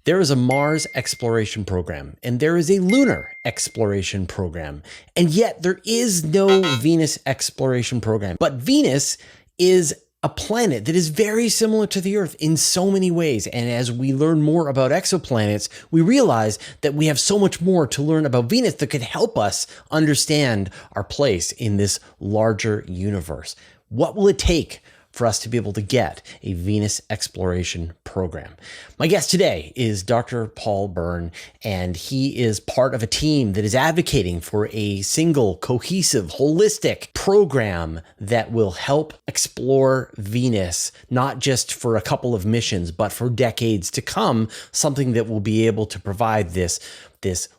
There is a Mars exploration program, and there is a lunar exploration program, and yet there is no Venus exploration program. But Venus is a planet that is very similar to the Earth in so many ways. And as we learn more about exoplanets, we realize that we have so much more to learn about Venus that could help us understand our place in this larger universe. What will it take for us to be able to get a Venus exploration program? My guest today is Dr. Paul Byrne, and he is part of a team that is advocating for a single, cohesive, holistic program that will help explore Venus, not just for a couple of missions, but for decades to come, something that will be able to provide this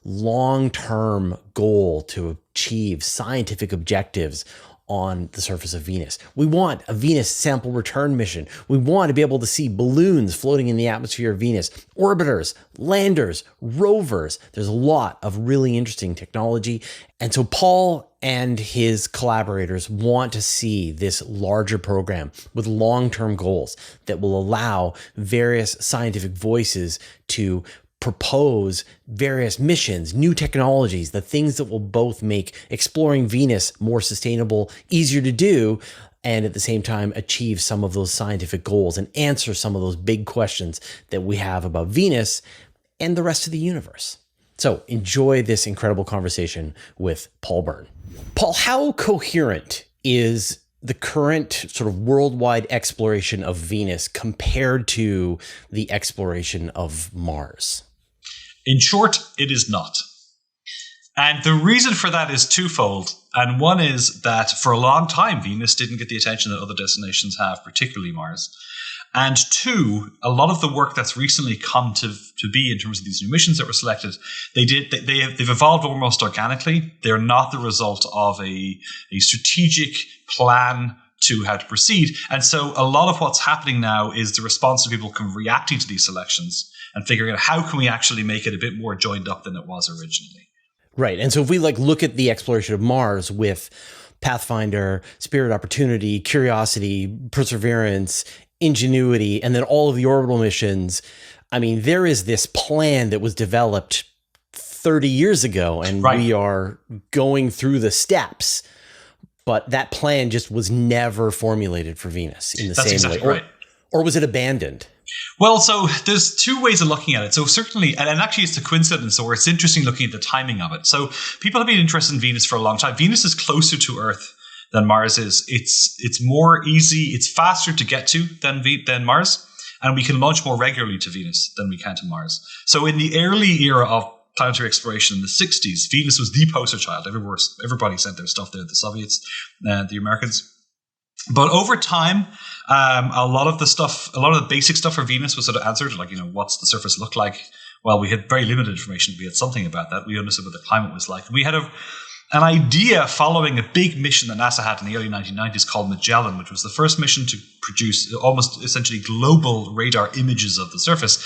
long-term goal to achieve scientific objectives on the surface of Venus. We want a Venus sample return mission. We want to be able to see balloons floating in the atmosphere of Venus, orbiters, landers, rovers. There's a lot of really interesting technology. And so Paul and his collaborators want to see this larger program with long-term goals that will allow various scientific voices to propose various missions, new technologies, the things that will both make exploring Venus more sustainable, easier to do, and at the same time achieve some of those scientific goals and answer some of those big questions that we have about Venus and the rest of the universe. So enjoy this incredible conversation with Paul Byrne. Paul, how coherent is the current sort of worldwide exploration of Venus compared to the exploration of Mars? In short, it is not. And the reason for that is twofold. And one is that for a long time, Venus didn't get the attention that other destinations have, particularly Mars. And two, a lot of the work that's recently come to be in terms of these new missions that were selected, they've evolved almost organically. They're not the result of a strategic plan to how to proceed. And so a lot of what's happening now is the response to people reacting to these selections and figuring out how can we actually make it a bit more joined up than it was originally. Right. And so if we look at the exploration of Mars with Pathfinder, Spirit, Opportunity, Curiosity, Perseverance, Ingenuity, and then all of the orbital missions, I mean, there is this plan that was developed 30 years ago, and right. We are going through the steps. But that plan just was never formulated for Venus in the That's same exactly way. Right. Or was it abandoned? Well, so there's two ways of looking at it. So certainly, and actually it's a coincidence, or it's interesting looking at the timing of it. So people have been interested in Venus for a long time. Venus is closer to Earth than Mars is. It's more easy, it's faster to get to than Mars, and we can launch more regularly to Venus than we can to Mars. So in the early era of planetary exploration in the 60s, Venus was the poster child. Everybody sent their stuff there, the Soviets, the Americans. But over time, a lot of the basic stuff for Venus was sort of answered, what's the surface look like? Well, we had very limited information. We had something about that. We understood what the climate was like. We had an idea following a big mission that NASA had in the early 1990s called Magellan, which was the first mission to produce almost essentially global radar images of the surface.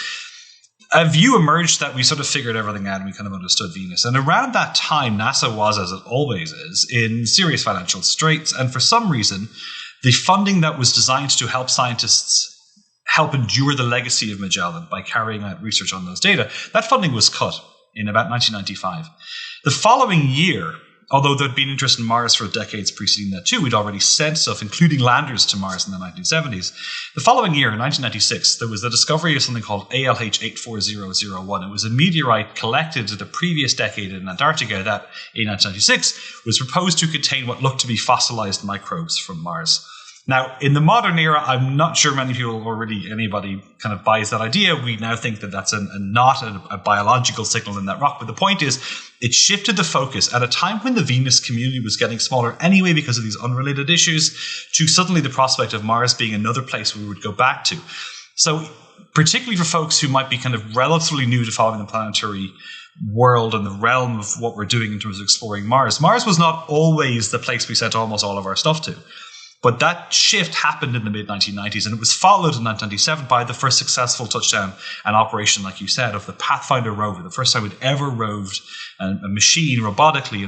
A view emerged that we sort of figured everything out and we kind of understood Venus. And around that time, NASA was, as it always is, in serious financial straits. And for some reason, the funding that was designed to help scientists help endure the legacy of Magellan by carrying out research on those data, that funding was cut in about 1995. The following year, although there'd been interest in Mars for decades preceding that too, we'd already sent stuff, including landers, to Mars in the 1970s. The following year, in 1996, there was the discovery of something called ALH 84001. It was a meteorite collected the previous decade in Antarctica that, in 1996, was proposed to contain what looked to be fossilized microbes from Mars. Now, in the modern era, I'm not sure many people or really anybody kind of buys that idea. We now think that that's not a biological signal in that rock. But the point is, it shifted the focus at a time when the Venus community was getting smaller anyway because of these unrelated issues, to suddenly the prospect of Mars being another place we would go back to. So particularly for folks who might be kind of relatively new to following the planetary world and the realm of what we're doing in terms of exploring Mars, Mars was not always the place we sent almost all of our stuff to. But that shift happened in the mid-1990s, and it was followed in 1997 by the first successful touchdown and operation, like you said, of the Pathfinder rover, the first time we'd ever roved a machine robotically,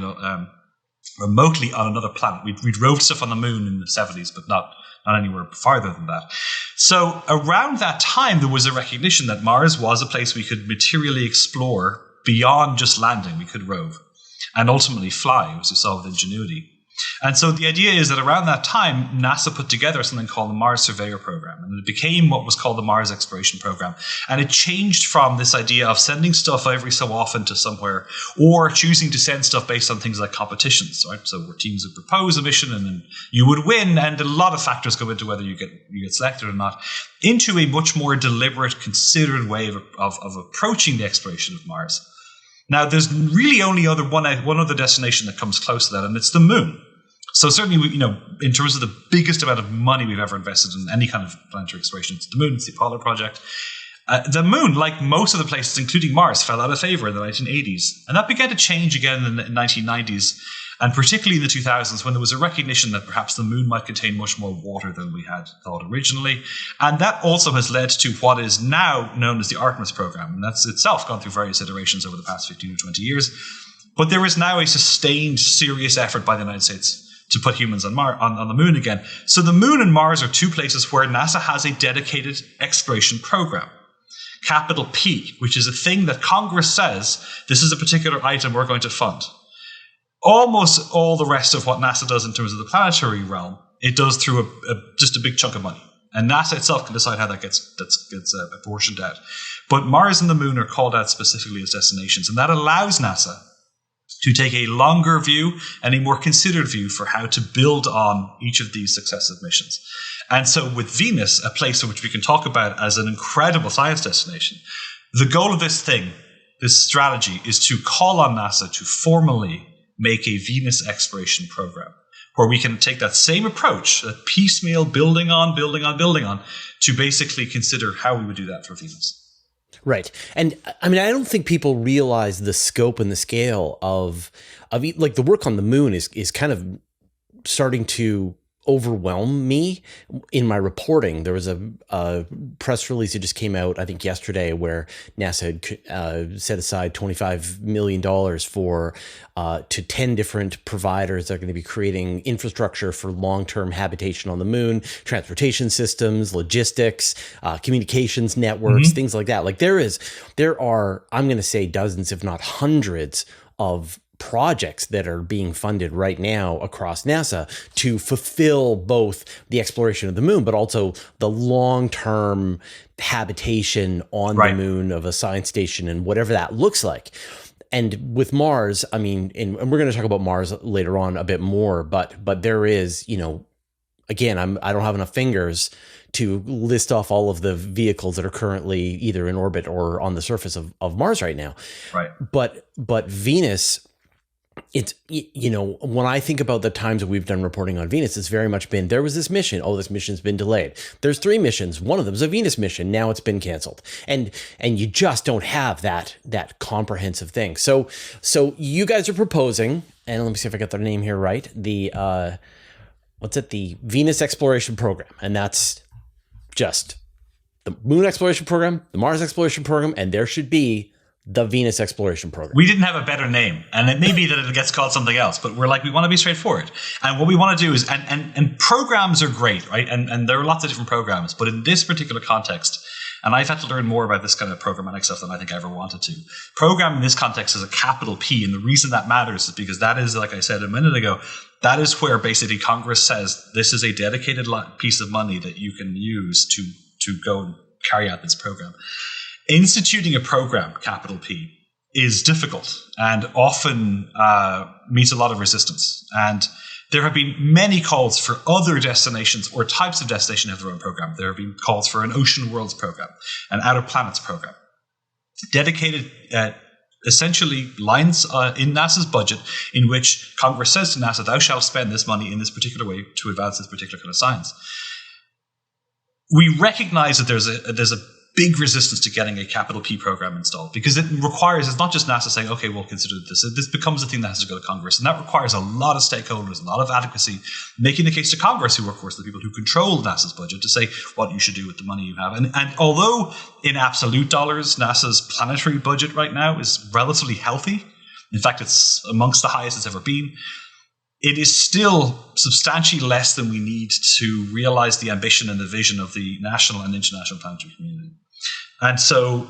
remotely on another planet. We'd roved stuff on the moon in the 70s, but not not anywhere farther than that. So around that time, there was a recognition that Mars was a place we could materially explore beyond just landing. We could rove and ultimately fly, as you saw with Ingenuity. And so the idea is that around that time, NASA put together something called the Mars Surveyor Program, and it became what was called the Mars Exploration Program. And it changed from this idea of sending stuff every so often to somewhere, or choosing to send stuff based on things like competitions, right? So where teams would propose a mission and then you would win, and a lot of factors go into whether you get selected or not, into a much more deliberate, considered way of approaching the exploration of Mars. Now, there's really only one other destination that comes close to that, and it's the Moon. So certainly, in terms of the biggest amount of money we've ever invested in any kind of planetary exploration, it's the Moon, it's the Apollo project. The Moon, like most of the places, including Mars, fell out of favor in the 1980s. And that began to change again in the 1990s, and particularly in the 2000s, when there was a recognition that perhaps the Moon might contain much more water than we had thought originally. And that also has led to what is now known as the Artemis program. And that's itself gone through various iterations over the past 15 or 20 years. But there is now a sustained, serious effort by the United States to put humans on the Moon again. So the Moon and Mars are two places where NASA has a dedicated exploration program. Capital P, which is a thing that Congress says, this is a particular item we're going to fund. Almost all the rest of what NASA does in terms of the planetary realm, it does through just a big chunk of money. And NASA itself can decide how that gets apportioned out. But Mars and the Moon are called out specifically as destinations, and that allows NASA to take a longer view and a more considered view for how to build on each of these successive missions. And so with Venus, a place which we can talk about as an incredible science destination, the goal of this strategy, is to call on NASA to formally make a Venus exploration program, where we can take that same approach, that piecemeal building on, to basically consider how we would do that for Venus. Right. And I mean, I don't think people realize the scope and the scale of like the work on the Moon is kind of starting to overwhelm me in my reporting. There was a press release that just came out, I think yesterday, where NASA had set aside $25 million for to 10 different providers that are going to be creating infrastructure for long-term habitation on the Moon, transportation systems, logistics, communications networks, things like that. Like there are, I'm going to say dozens, if not hundreds of projects that are being funded right now across NASA to fulfill both the exploration of the Moon, but also the long-term habitation on the Moon of a science station and whatever that looks like. And with Mars, I mean, and we're going to talk about Mars later on a bit more, but there is, again, I don't have enough fingers to list off all of the vehicles that are currently either in orbit or on the surface of Mars right now. Right. But Venus, it's, when I think about the times that we've done reporting on Venus, it's very much been, there was this mission. Oh, this mission's been delayed. There's 3 missions. One of them is a Venus mission. Now it's been canceled. And you just don't have that comprehensive thing. So you guys are proposing, and let me see if I got the name here right. The, the Venus Exploration Program. And that's just the Moon Exploration Program, the Mars Exploration Program, and there should be the Venus Exploration Program. We didn't have a better name, and it may be that it gets called something else, but we want to be straightforward. And what we want to do is, and programs are great, right? And there are lots of different programs, but in this particular context, and I've had to learn more about this kind of programmatic stuff than I think I ever wanted to. Program in this context is a capital P, and the reason that matters is because that is, like I said a minute ago, that is where basically Congress says this is a dedicated piece of money that you can use to go and carry out this program. Instituting a program, capital P, is difficult and often meets a lot of resistance. And there have been many calls for other destinations or types of destination to have their own program. There have been calls for an ocean worlds program, an outer planets program, dedicated essentially lines in NASA's budget in which Congress says to NASA, thou shalt spend this money in this particular way to advance this particular kind of science. We recognize that there's a big resistance to getting a capital P program installed because it requires, it's not just NASA saying, okay, we'll consider this. This becomes a thing that has to go to Congress. And that requires a lot of stakeholders, a lot of advocacy, making the case to Congress, who are, of course, the people who control NASA's budget, to say what you should do with the money you have. And although in absolute dollars, NASA's planetary budget right now is relatively healthy, in fact, it's amongst the highest it's ever been, it is still substantially less than we need to realize the ambition and the vision of the national and international planetary community. And so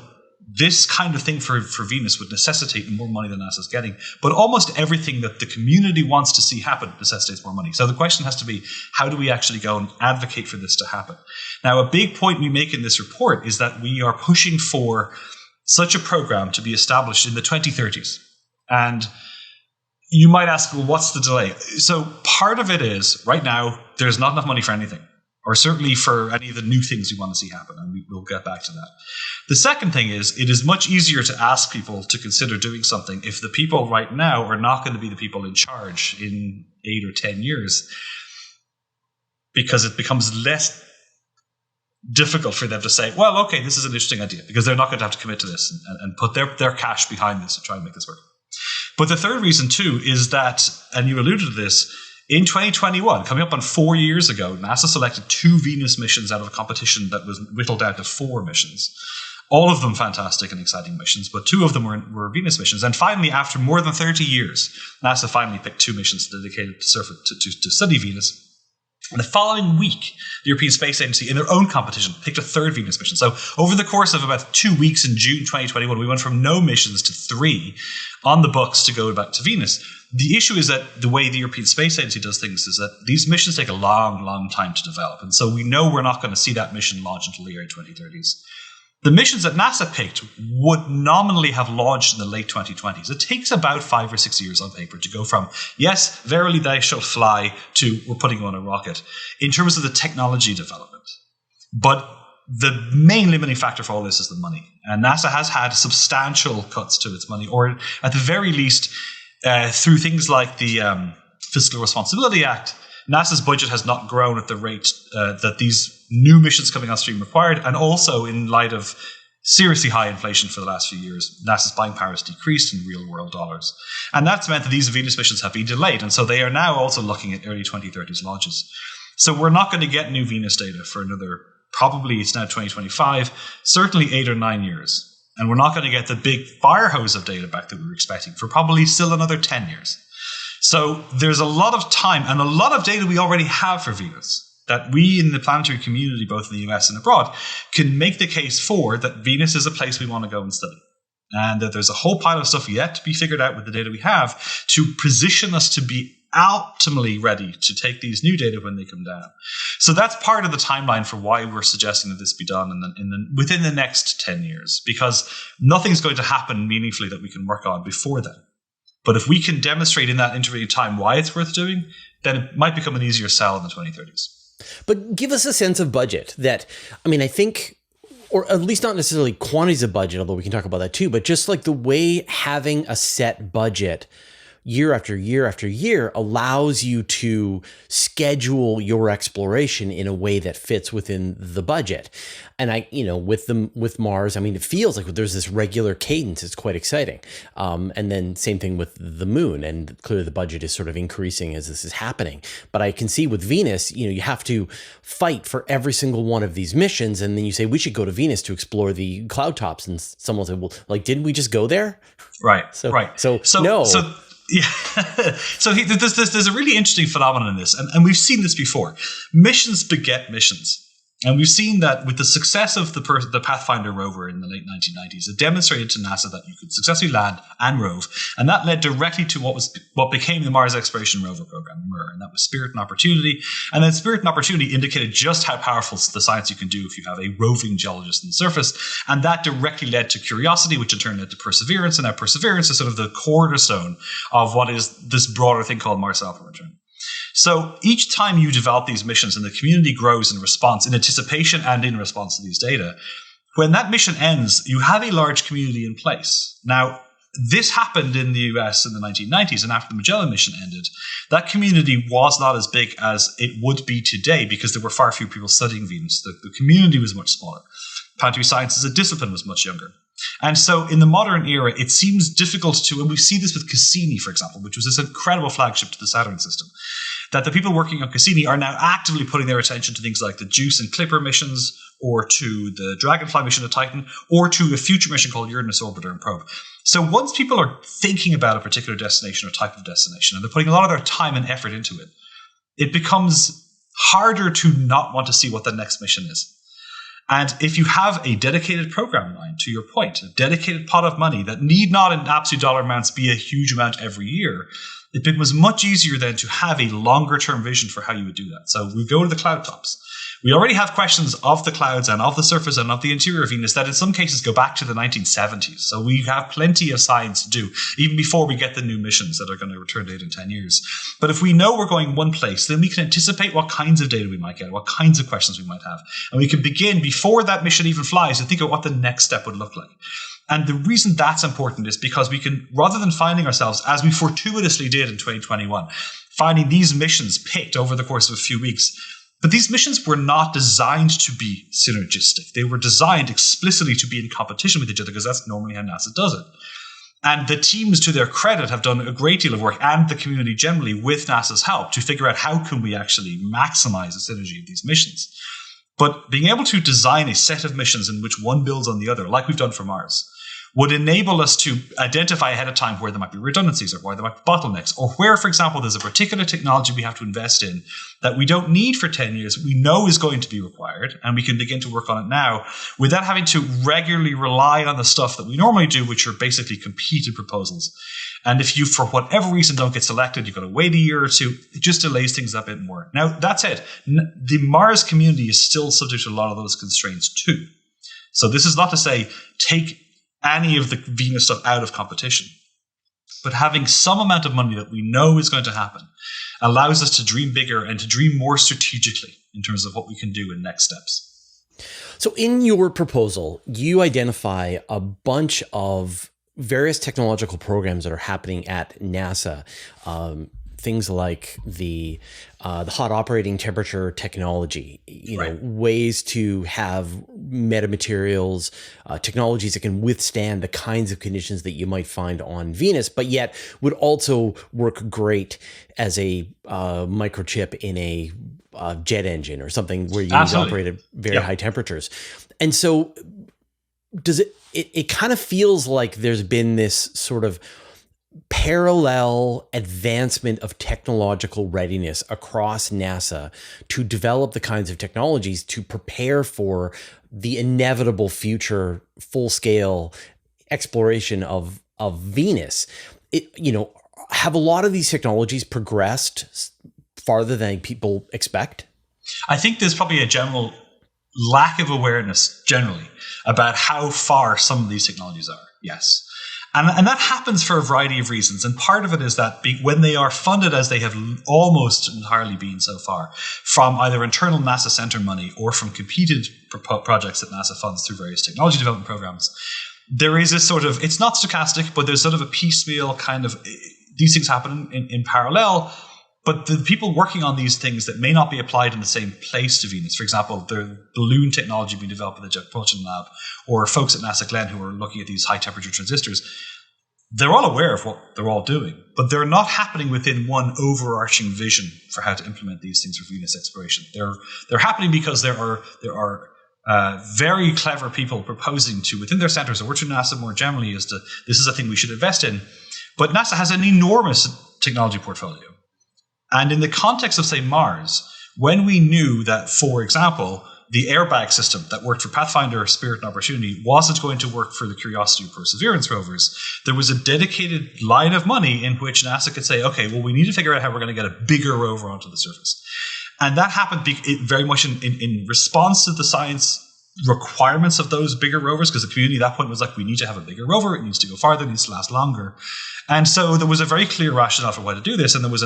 this kind of thing for Venus would necessitate more money than NASA's getting, but almost everything that the community wants to see happen necessitates more money. So the question has to be, how do we actually go and advocate for this to happen? Now, a big point we make in this report is that we are pushing for such a program to be established in the 2030s. And you might ask, well, what's the delay? So part of it is, right now, there's not enough money for anything, or certainly for any of the new things we want to see happen, and we'll get back to that. The second thing is, it is much easier to ask people to consider doing something if the people right now are not going to be the people in charge in 8 or 10 years, because it becomes less difficult for them to say, well, okay, this is an interesting idea, because they're not going to have to commit to this and put their cash behind this to try and make this work. But the third reason, too, is that, and you alluded to this, in 2021, coming up on 4 years ago, NASA selected 2 Venus missions out of a competition that was whittled down to 4 missions. All of them fantastic and exciting missions, but 2 of them were Venus missions. And finally, after more than 30 years, NASA finally picked 2 missions dedicated to study Venus. And the following week, the European Space Agency, in their own competition, picked a 3rd Venus mission. So over the course of about 2 weeks in June 2021, we went from no missions to 3 on the books to go back to Venus. The issue is that the way the European Space Agency does things is that these missions take a long, long time to develop. And so we know we're not going to see that mission launch until the early 2030s. The missions that NASA picked would nominally have launched in the late 2020s. It takes about 5 or 6 years on paper to go from, yes, verily they shall fly, to we're putting you on a rocket, in terms of the technology development. But the main limiting factor for all this is the money. And NASA has had substantial cuts to its money, or at the very least, through things like the Fiscal Responsibility Act, NASA's budget has not grown at the rate that these new missions coming on stream required, and also in light of seriously high inflation for the last few years, NASA's buying power has decreased in real world dollars. And that's meant that these Venus missions have been delayed, and so they are now also looking at early 2030s launches. So we're not going to get new Venus data for another, probably it's now 2025, certainly 8 or 9 years. And we're not going to get the big fire hose of data back that we were expecting for probably still another 10 years. So there's a lot of time and a lot of data we already have for Venus that we in the planetary community, both in the US and abroad, can make the case for that Venus is a place we want to go and study. And that there's a whole pile of stuff yet to be figured out with the data we have to position us to be optimally ready to take these new data when they come down. So that's part of the timeline for why we're suggesting that this be done within the next 10 years, because nothing's going to happen meaningfully that we can work on before then. But if we can demonstrate in that intervening time why it's worth doing, then it might become an easier sell in the 2030s. But give us a sense of budget that, I mean, I think, or at least not necessarily quantities of budget, although we can talk about that too, but just like the way having a set budget year after year after year allows you to schedule your exploration in a way that fits within the budget. And with Mars, I mean, it feels like there's this regular cadence. It's quite exciting. And then same thing with the moon, and clearly the budget is sort of increasing as this is happening. But I can see with Venus, you have to fight for every single one of these missions. And then you say, we should go to Venus to explore the cloud tops. And someone will say, well, like, didn't we just go there? Right. So no. Yeah. So there's a really interesting phenomenon in this, and we've seen this before. Missions beget missions. And we've seen that with the success of the Pathfinder rover in the late 1990s, it demonstrated to NASA that you could successfully land and rove. And that led directly to what became the Mars Exploration Rover Program, MER, and that was Spirit and Opportunity. And then Spirit and Opportunity indicated just how powerful the science you can do if you have a roving geologist on the surface. And that directly led to Curiosity, which in turn led to Perseverance. And now Perseverance is sort of the cornerstone of what is this broader thing called Mars Sample Return. So each time you develop these missions and the community grows in response, in anticipation and in response to these data, when that mission ends, you have a large community in place. Now, this happened in the US in the 1990s, and after the Magellan mission ended, that community was not as big as it would be today because there were far fewer people studying Venus. The community was much smaller. Planetary science as a discipline was much younger. And so in the modern era, it seems difficult to, and we see this with Cassini, for example, which was this incredible flagship to the Saturn system. that the people working on Cassini are now actively putting their attention to things like the JUICE and Clipper missions, or to the Dragonfly mission of Titan, or to a future mission called Uranus Orbiter and Probe. So once people are thinking about a particular destination or type of destination, and they're putting a lot of their time and effort into it, it becomes harder to not want to see what the next mission is. And if you have a dedicated program line, to your point, a dedicated pot of money that need not in absolute dollar amounts be a huge amount every year, it becomes much easier then to have a longer term vision for how you would do that. So we go to the cloud tops. We already have questions of the clouds and of the surface and of the interior of Venus that in some cases go back to the 1970s. So we have plenty of science to do, even before we get the new missions that are going to return data in 10 years. But if we know we're going one place, then we can anticipate what kinds of data we might get, what kinds of questions we might have. And we can begin, before that mission even flies, to think of what the next step would look like. And the reason that's important is because we can, rather than finding ourselves, as we fortuitously did in 2021, finding these missions picked over the course of a few weeks, but these missions were not designed to be synergistic. They were designed explicitly to be in competition with each other, because that's normally how NASA does it. And the teams, to their credit, have done a great deal of work, and the community generally, with NASA's help, to figure out how can we actually maximize the synergy of these missions. But being able to design a set of missions in which one builds on the other, like we've done for Mars, would enable us to identify ahead of time where there might be redundancies, or where there might be bottlenecks, or where, for example, there's a particular technology we have to invest in that we don't need for 10 years, we know is going to be required, and we can begin to work on it now without having to regularly rely on the stuff that we normally do, which are basically competed proposals. And if you, for whatever reason, don't get selected, you've got to wait a year or two. It just delays things a bit more. Now, that said, the Mars community is still subject to a lot of those constraints too. So this is not to say take any of the Venus stuff out of competition. But having some amount of money that we know is going to happen allows us to dream bigger and to dream more strategically in terms of what we can do in next steps. So in your proposal, you identify a bunch of various technological programs that are happening at NASA. Things like the hot operating temperature technology, ways to have metamaterials, technologies that can withstand the kinds of conditions that you might find on Venus, but yet would also work great as a microchip in a jet engine or something where you need to operate at very high temperatures. And so does it kind of feels like there's been this sort of parallel advancement of technological readiness across NASA to develop the kinds of technologies to prepare for the inevitable future full-scale exploration of Venus. Have a lot of these technologies progressed farther than people expect? I think there's probably a general lack of awareness generally about how far some of these technologies are. Yes. And that happens for a variety of reasons. And part of it is that when they are funded, as they have almost entirely been so far, from either internal NASA center money or from competed projects that NASA funds through various technology development programs, there is a sort of, it's not stochastic, but there's sort of a piecemeal kind of, these things happen in parallel. But the people working on these things that may not be applied in the same place to Venus, for example, the balloon technology being developed by the Jet Propulsion Lab, or folks at NASA Glenn who are looking at these high temperature transistors, they're all aware of what they're all doing, but they're not happening within one overarching vision for how to implement these things for Venus exploration. They're happening because there are very clever people proposing to, within their centers, or to NASA more generally, as to this is a thing we should invest in. But NASA has an enormous technology portfolio. And in the context of, say, Mars, when we knew that, for example, the airbag system that worked for Pathfinder, Spirit, and Opportunity wasn't going to work for the Curiosity or Perseverance rovers, there was a dedicated line of money in which NASA could say, okay, well, we need to figure out how we're going to get a bigger rover onto the surface. And that happened very much in response to the science requirements of those bigger rovers, because the community at that point was like, we need to have a bigger rover, it needs to go farther, it needs to last longer. And so there was a very clear rationale for why to do this, and there was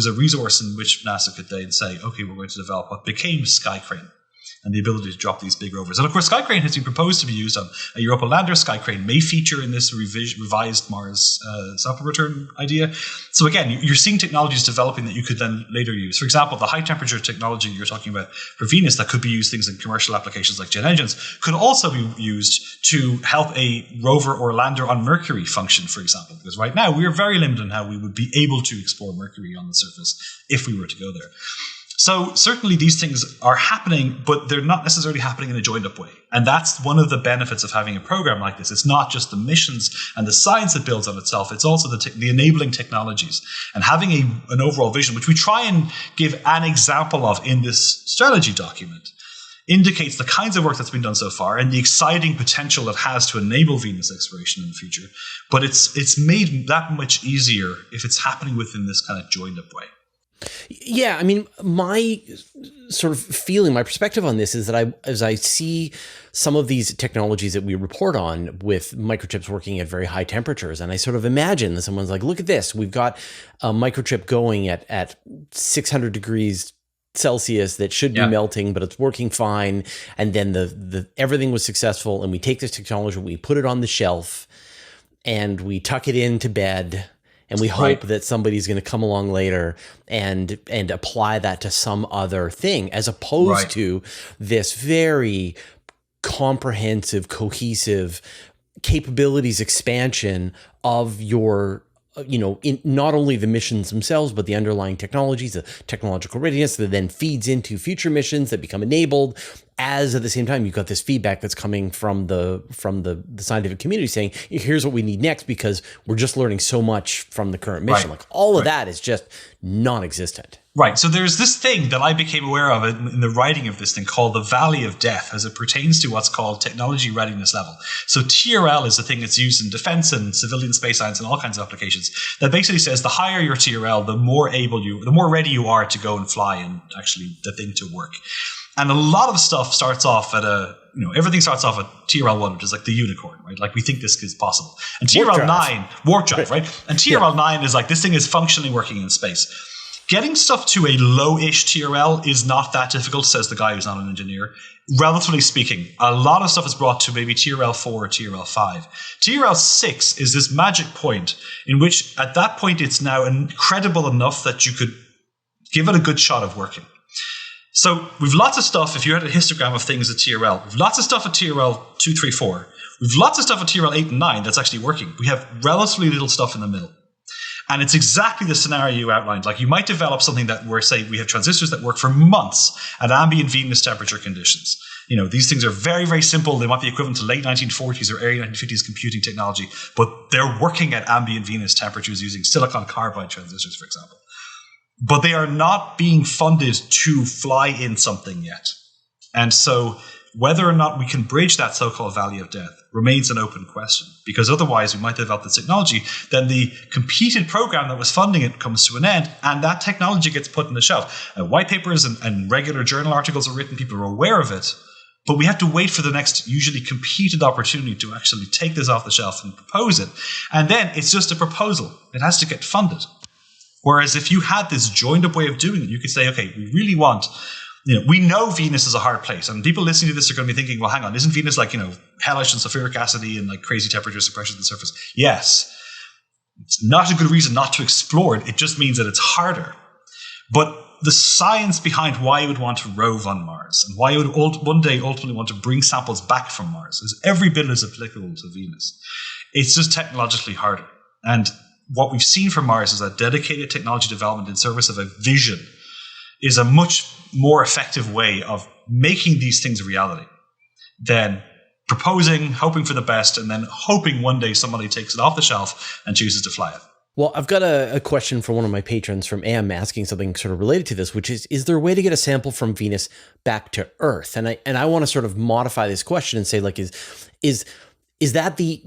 a resource in which NASA could then say, okay, we're going to develop what became SkyCrane. and the ability to drop these big rovers. And of course, SkyCrane has been proposed to be used on a Europa lander. SkyCrane may feature in this revised Mars sample return idea. So again, you're seeing technologies developing that you could then later use. For example, the high temperature technology you're talking about for Venus that could be used things in commercial applications like jet engines could also be used to help a rover or lander on Mercury function, for example. Because right now we are very limited in how we would be able to explore Mercury on the surface if we were to go there. So certainly these things are happening, but they're not necessarily happening in a joined up way. And that's one of the benefits of having a program like this. It's not just the missions and the science that builds on itself. It's also the enabling technologies and having an overall vision, which we try and give an example of in this strategy document, indicates the kinds of work that's been done so far and the exciting potential it has to enable Venus exploration in the future. But it's made that much easier if it's happening within this kind of joined up way. Yeah, I mean, my sort of feeling, my perspective on this is that as I see some of these technologies that we report on with microchips working at very high temperatures, and I sort of imagine that someone's like, look at this, we've got a microchip going at 600 degrees Celsius that should be melting, but it's working fine. And then the everything was successful, and we take this technology, we put it on the shelf, and we tuck it into bed. And we hope that somebody's going to come along later and apply that to some other thing, as opposed to this very comprehensive, cohesive capabilities expansion of your, in not only the missions themselves, but the underlying technologies, the technological readiness that then feeds into future missions that become enabled. As at the same time, you've got this feedback that's coming from the scientific community saying, here's what we need next, because we're just learning so much from the current mission. Like all of that is just non-existent. Right. So there's this thing that I became aware of in the writing of this thing called the Valley of Death, as it pertains to what's called technology readiness level. So TRL is the thing that's used in defense and civilian space science and all kinds of applications that basically says the higher your TRL, the more ready you are to go and fly and actually the thing to work. And a lot of stuff starts off at everything starts off at TRL 1, which is like the unicorn, right? Like we think this is possible. And TRL 9, warp drive, right? And TRL 9 is like this thing is functionally working in space. Getting stuff to a low-ish TRL is not that difficult, says the guy who's not an engineer. Relatively speaking, a lot of stuff is brought to maybe TRL 4 or TRL 5. TRL 6 is this magic point in which at that point it's now incredible enough that you could give it a good shot of working. So we've lots of stuff, if you had a histogram of things at TRL, we've lots of stuff at TRL 2, 3, 4. We've lots of stuff at TRL 8 and 9 that's actually working. We have relatively little stuff in the middle. And it's exactly the scenario you outlined. Like you might develop something that where, say, we have transistors that work for months at ambient Venus temperature conditions. These things are very, very simple. They might be equivalent to late 1940s or early 1950s computing technology, but they're working at ambient Venus temperatures using silicon carbide transistors, for example. But they are not being funded to fly in something yet. And so whether or not we can bridge that so-called Valley of Death remains an open question, because otherwise we might develop this technology, then the competed program that was funding it comes to an end, and that technology gets put on the shelf. White papers and regular journal articles are written, people are aware of it, but we have to wait for the next usually competed opportunity to actually take this off the shelf and propose it. And then it's just a proposal. It has to get funded. Whereas if you had this joined up way of doing it, you could say, okay, we really want, we know Venus is a hard place. And people listening to this are going to be thinking, well, hang on, isn't Venus like, hellish and sulfuric acid and like crazy temperature suppression at the surface? Yes. It's not a good reason not to explore it. It just means that it's harder. But the science behind why you would want to rove on Mars and why you would one day ultimately want to bring samples back from Mars is every bit as applicable to Venus. It's just technologically harder. And what we've seen from Mars is that dedicated technology development in service of a vision is a much more effective way of making these things a reality than proposing, hoping for the best, and then hoping one day somebody takes it off the shelf and chooses to fly it. Well, I've got a question from one of my patrons from AM asking something sort of related to this, which is there a way to get a sample from Venus back to Earth? And I want to sort of modify this question and say, like, is that the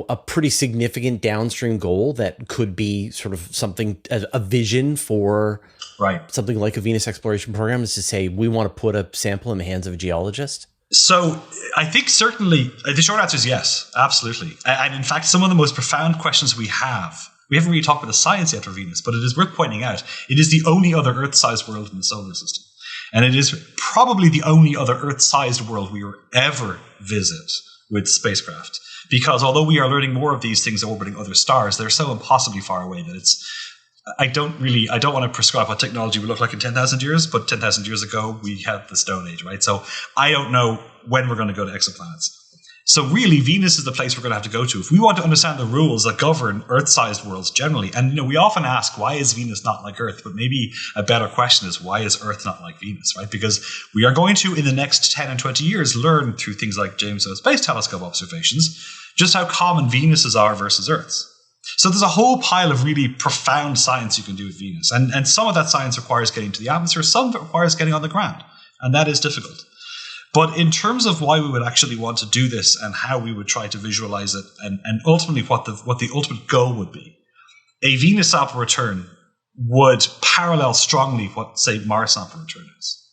a pretty significant downstream goal that could be sort of something, a vision for something like a Venus exploration program, is to say, we want to put a sample in the hands of a geologist? So I think certainly the short answer is yes, absolutely. And in fact, some of the most profound questions we haven't really talked about the science yet for Venus, but it is worth pointing out, it is the only other Earth-sized world in the solar system. And it is probably the only other Earth-sized world we will ever visit with spacecraft. Because although we are learning more of these things orbiting other stars, they're so impossibly far away that I don't want to prescribe what technology will look like in 10,000 years, but 10,000 years ago, we had the Stone Age, right? So I don't know when we're going to go to exoplanets. So really, Venus is the place we're going to have to go to if we want to understand the rules that govern Earth-sized worlds generally. And we often ask, why is Venus not like Earth? But maybe a better question is, why is Earth not like Venus, right? Because we are going to, in the next 10 and 20 years, learn through things like James Webb Space Telescope observations just how common Venuses are versus Earths. So there's a whole pile of really profound science you can do with Venus. And some of that science requires getting to the atmosphere, some of it requires getting on the ground. And that is difficult. But in terms of why we would actually want to do this and how we would try to visualize it and ultimately what the ultimate goal would be, a Venus sample return would parallel strongly what, say, Mars sample return is.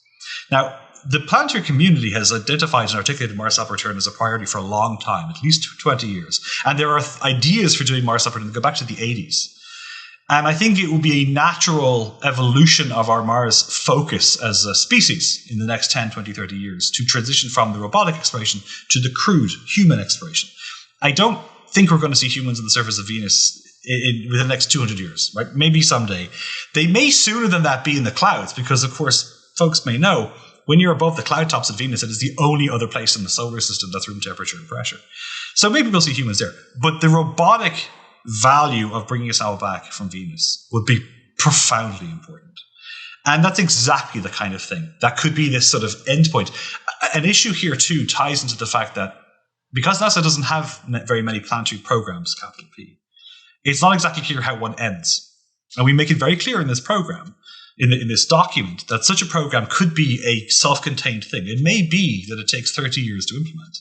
Now, the planetary community has identified and articulated Mars sample return as a priority for a long time, at least 20 years. And there are ideas for doing Mars sample return that go back to the 80s. And I think it will be a natural evolution of our Mars focus as a species in the next 10, 20, 30 years to transition from the robotic exploration to the crewed human exploration. I don't think we're going to see humans on the surface of Venus within the next 200 years, right? Maybe someday. They may sooner than that be in the clouds because, of course, folks may know when you're above the cloud tops of Venus, it is the only other place in the solar system that's room temperature and pressure. So maybe we'll see humans there. But the robotic value of bringing a sample back from Venus would be profoundly important. And that's exactly the kind of thing that could be this sort of endpoint. An issue here, too, ties into the fact that because NASA doesn't have very many planetary programs, capital P, it's not exactly clear how one ends. And we make it very clear in this program, in this document, that such a program could be a self-contained thing. It may be that it takes 30 years to implement.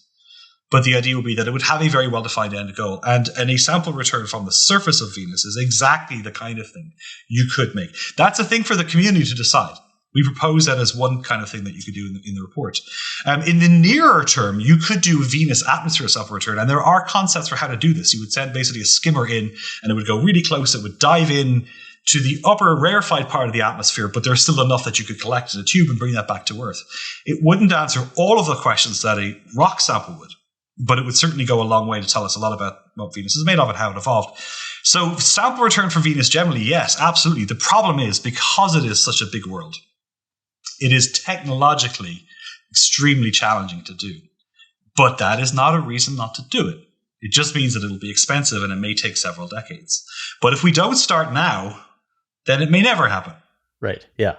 But the idea would be that it would have a very well-defined end goal. And a sample return from the surface of Venus is exactly the kind of thing you could make. That's a thing for the community to decide. We propose that as one kind of thing that you could do in the report. In the nearer term, you could do a Venus atmosphere sample return. And there are concepts for how to do this. You would send basically a skimmer in, and it would go really close. It would dive in to the upper rarefied part of the atmosphere, but there's still enough that you could collect in a tube and bring that back to Earth. It wouldn't answer all of the questions that a rock sample would, but it would certainly go a long way to tell us a lot about what Venus is made of and how it evolved. So sample return for Venus generally, yes, absolutely. The problem is, because it is such a big world, it is technologically extremely challenging to do. But that is not a reason not to do it. It just means that it'll be expensive and it may take several decades. But if we don't start now, then it may never happen. Right. Yeah.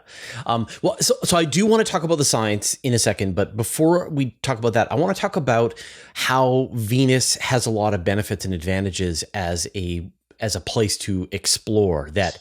So I do want to talk about the science in a second, but before we talk about that, I want to talk about how Venus has a lot of benefits and advantages as a place to explore. That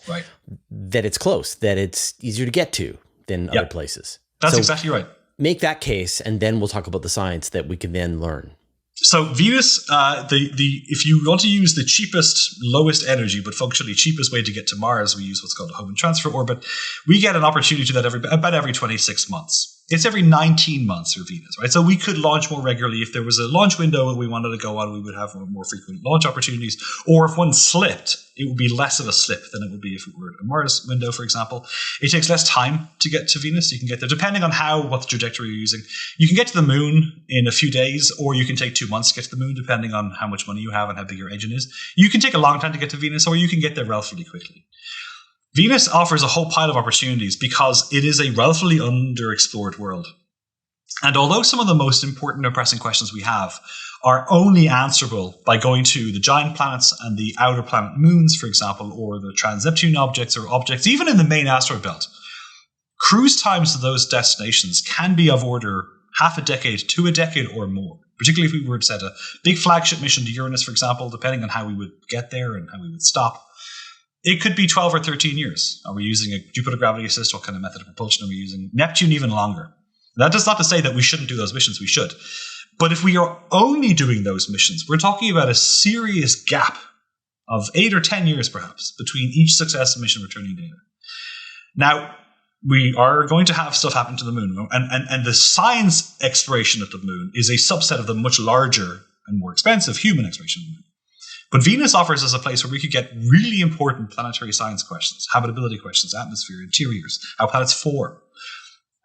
it's close, that it's easier to get to than other places. That's exactly right. Make that case, and then we'll talk about the science that we can then learn. So Venus, if you want to use the cheapest, lowest energy, but functionally cheapest way to get to Mars, we use what's called a Hohmann transfer orbit. We get an opportunity to do that about every 26 months. It's every 19 months for Venus, right? So we could launch more regularly. If there was a launch window that we wanted to go on, we would have more frequent launch opportunities. Or if one slipped, it would be less of a slip than it would be if it were a Mars window, for example. It takes less time to get to Venus. You can get there, depending on what the trajectory you're using. You can get to the moon in a few days, or you can take 2 months to get to the moon, depending on how much money you have and how big your engine is. You can take a long time to get to Venus, or you can get there relatively quickly. Venus offers a whole pile of opportunities because it is a relatively underexplored world. And although some of the most important and pressing questions we have are only answerable by going to the giant planets and the outer planet moons, for example, or the trans-Neptune objects or objects, even in the main asteroid belt, cruise times to those destinations can be of order half a decade to a decade or more, particularly if we were to set a big flagship mission to Uranus, for example, depending on how we would get there and how we would stop. It could be 12 or 13 years. Are we using a Jupiter gravity assist? What kind of method of propulsion are we using? Neptune even longer. That does not to say that we shouldn't do those missions. We should. But if we are only doing those missions, we're talking about a serious gap of 8 or 10 years, perhaps, between each successive mission returning data. Now, we are going to have stuff happen to the moon. And the science exploration of the moon is a subset of the much larger and more expensive human exploration of the moon. But Venus offers us a place where we could get really important planetary science questions, habitability questions, atmosphere, interiors, how planets form.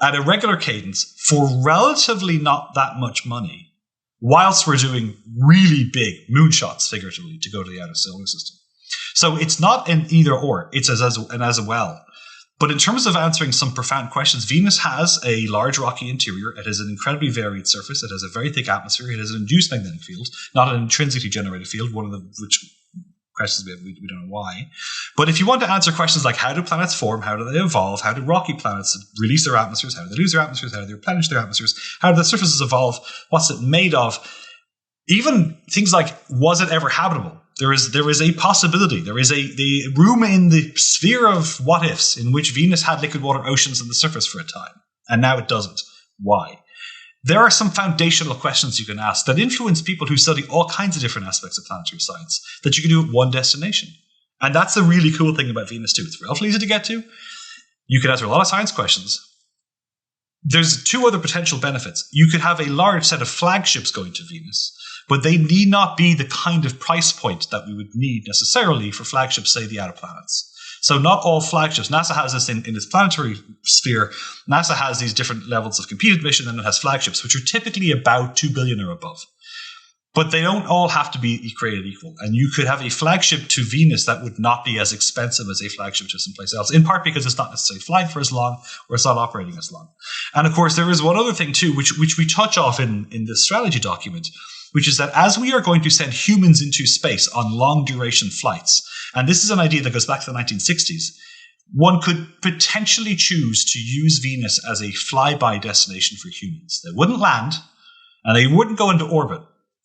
at a regular cadence for relatively not that much money, whilst we're doing really big moonshots, figuratively, to go to the outer solar system. So it's not an either or, it's an as well. But in terms of answering some profound questions, Venus has a large rocky interior. It has an incredibly varied surface. It has a very thick atmosphere. It has an induced magnetic field, not an intrinsically generated field, one of the which questions we don't know why. But if you want to answer questions like how do planets form, how do they evolve, how do rocky planets release their atmospheres, how do they lose their atmospheres, how do they replenish their atmospheres, how do the surfaces evolve, what's it made of, even things like was it ever habitable? There is a possibility. There is the room in the sphere of what ifs in which Venus had liquid water oceans on the surface for a time, and now it doesn't. Why? There are some foundational questions you can ask that influence people who study all kinds of different aspects of planetary science that you can do at one destination. And that's the really cool thing about Venus too. It's relatively easy to get to. You can answer a lot of science questions. There's two other potential benefits. You could have a large set of flagships going to Venus, but they need not be the kind of price point that we would need necessarily for flagships, say, the outer planets. So not all flagships. NASA has this in its planetary sphere. NASA has these different levels of competed mission, and it has flagships, which are typically about $2 billion or above. But they don't all have to be created equal. And you could have a flagship to Venus that would not be as expensive as a flagship to someplace else, in part because it's not necessarily flying for as long or it's not operating as long. And of course, there is one other thing too, which we touch off in this strategy document, which is that as we are going to send humans into space on long duration flights, and this is an idea that goes back to the 1960s, one could potentially choose to use Venus as a flyby destination for humans. They wouldn't land and they wouldn't go into orbit.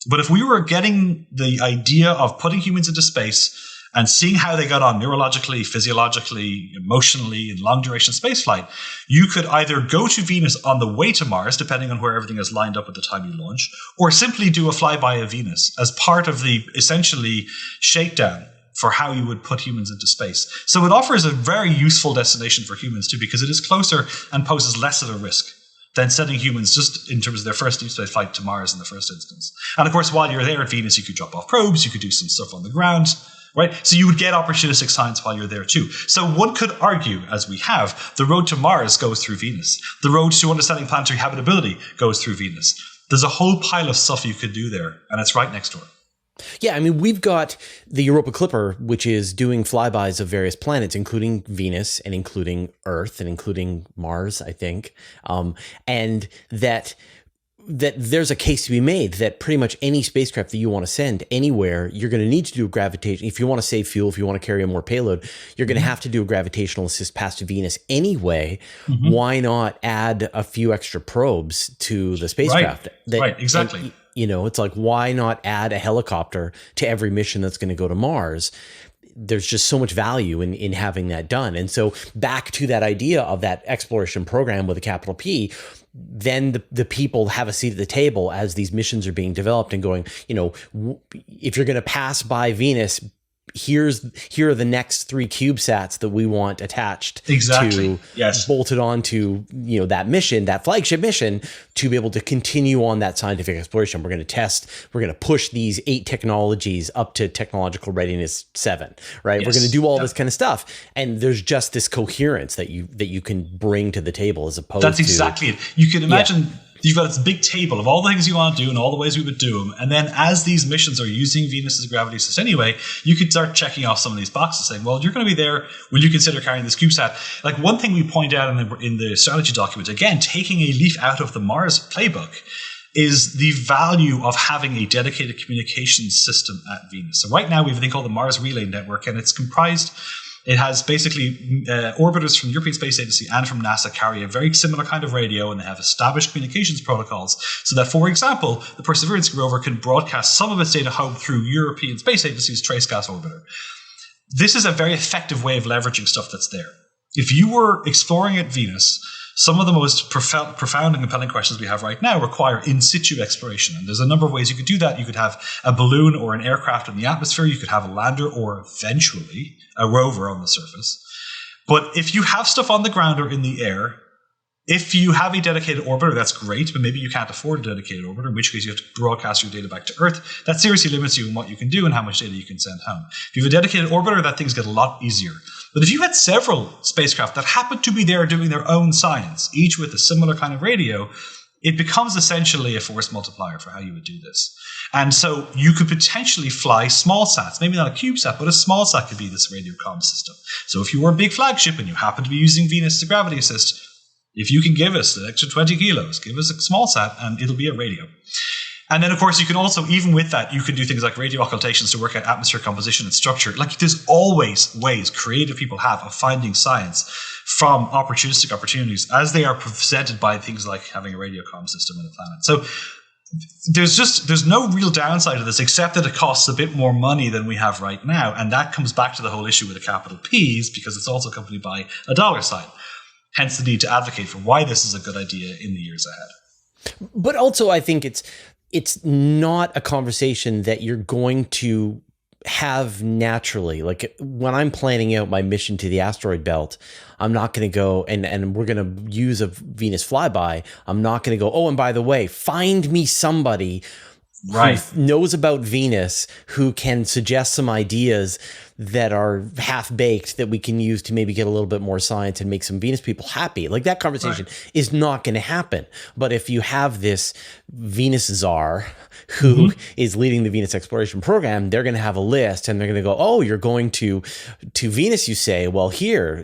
But if we were getting the idea of putting humans into space and seeing how they got on neurologically, physiologically, emotionally in long-duration spaceflight, you could either go to Venus on the way to Mars, depending on where everything is lined up at the time you launch, or simply do a flyby of Venus as part of the, essentially, shakedown for how you would put humans into space. So it offers a very useful destination for humans too, because it is closer and poses less of a risk than sending humans just in terms of their first deep space flight to Mars in the first instance. And of course, while you're there at Venus, you could drop off probes, you could do some stuff on the ground, right? So you would get opportunistic science while you're there too. So one could argue, as we have, the road to Mars goes through Venus. The road to understanding planetary habitability goes through Venus. There's a whole pile of stuff you could do there, and it's right next door. Yeah, I mean, we've got the Europa Clipper, which is doing flybys of various planets, including Venus and including Earth and including Mars, I think. And that there's a case to be made that pretty much any spacecraft that you want to send anywhere, you're going to need to do a gravitation. If you want to save fuel, if you want to carry a more payload, you're going to have to do a gravitational assist pass to Venus anyway. Mm-hmm. Why not add a few extra probes to the spacecraft? Right, exactly. And, you know, it's like, why not add a helicopter to every mission that's going to go to Mars? There's just so much value in having that done. And so back to that idea of that exploration program with a capital P, then the people have a seat at the table as these missions are being developed and going, you know, if you're going to pass by Venus, here are the next 3 CubeSats that we want attached to, bolted onto, you know, that mission, that flagship mission, to be able to continue on that scientific exploration. We're going to push these 8 technologies up to technological readiness 7, right? Yes. We're going to do all this kind of stuff. And there's just this coherence that you can bring to the table as opposed to... That's exactly it. You can imagine... Yeah. You've got this big table of all the things you want to do and all the ways we would do them. And then as these missions are using Venus as a gravity assist anyway, you could start checking off some of these boxes saying, well, you're going to be there. Will you consider carrying this CubeSat? Like one thing we point out in the strategy document, again, taking a leaf out of the Mars playbook, is the value of having a dedicated communications system at Venus. So right now we have a thing called the Mars Relay Network, and it's comprised... It has basically orbiters from the European Space Agency and from NASA carry a very similar kind of radio, and they have established communications protocols so that, for example, the Perseverance rover can broadcast some of its data home through European Space Agency's Trace Gas Orbiter. This is a very effective way of leveraging stuff that's there. If you were exploring at Venus, some of the most profound and compelling questions we have right now require in situ exploration. And there's a number of ways you could do that. You could have a balloon or an aircraft in the atmosphere. You could have a lander or eventually a rover on the surface. But if you have stuff on the ground or in the air, If you have a dedicated orbiter, that's great, but maybe you can't afford a dedicated orbiter, in which case you have to broadcast your data back to Earth. That seriously limits you in what you can do and how much data you can send home. If you have a dedicated orbiter, that things get a lot easier. But if you had several spacecraft that happen to be there doing their own science, each with a similar kind of radio, it becomes essentially a force multiplier for how you would do this. And so you could potentially fly small sats, maybe not a CubeSat, but a small sat could be this radio comm system. So if you were a big flagship and you happen to be using Venus as a gravity assist, if you can give us an extra 20 kilos, give us a small sat and it'll be a radio. And then, of course, you can also, even with that, you can do things like radio occultations to work out atmosphere composition and structure. Like, there's always ways creative people have of finding science from opportunistic opportunities as they are presented by things like having a radio comm system on the planet. So there's no real downside to this, except that it costs a bit more money than we have right now. And that comes back to the whole issue with the capital P's, because it's also accompanied by a dollar sign. Hence the need to advocate for why this is a good idea in the years ahead. But also, I think it's not a conversation that you're going to have naturally. Like, when I'm planning out my mission to the asteroid belt, I'm not going to go and we're going to use a Venus flyby. I'm not going to go, oh, and by the way, find me somebody who knows about Venus, who can suggest some ideas that are half-baked that we can use to maybe get a little bit more science and make some Venus people happy. Like, that conversation is not going to happen. But if you have this Venus czar who is leading the Venus exploration program, they're going to have a list and they're going to go, oh, you're going to Venus, you say? Well, here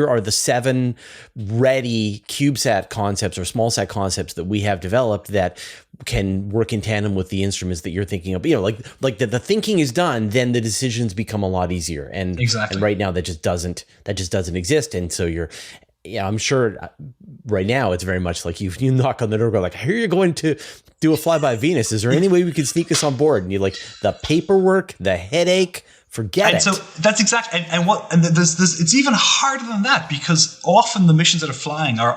are the 7 ready CubeSat concepts or small sat concepts that we have developed that can work in tandem with the instruments that you're thinking of. Like the thinking is done, then the decisions become a lot easier. And exactly. And right now that just doesn't exist. And so I'm sure right now it's very much like you knock on the door, go like, here you're going to do a flyby Venus. Is there any way we could sneak us on board? And you're like, the paperwork, the headache, forget it. And so that's exactly, and there's it's even harder than that, because often the missions that are flying are,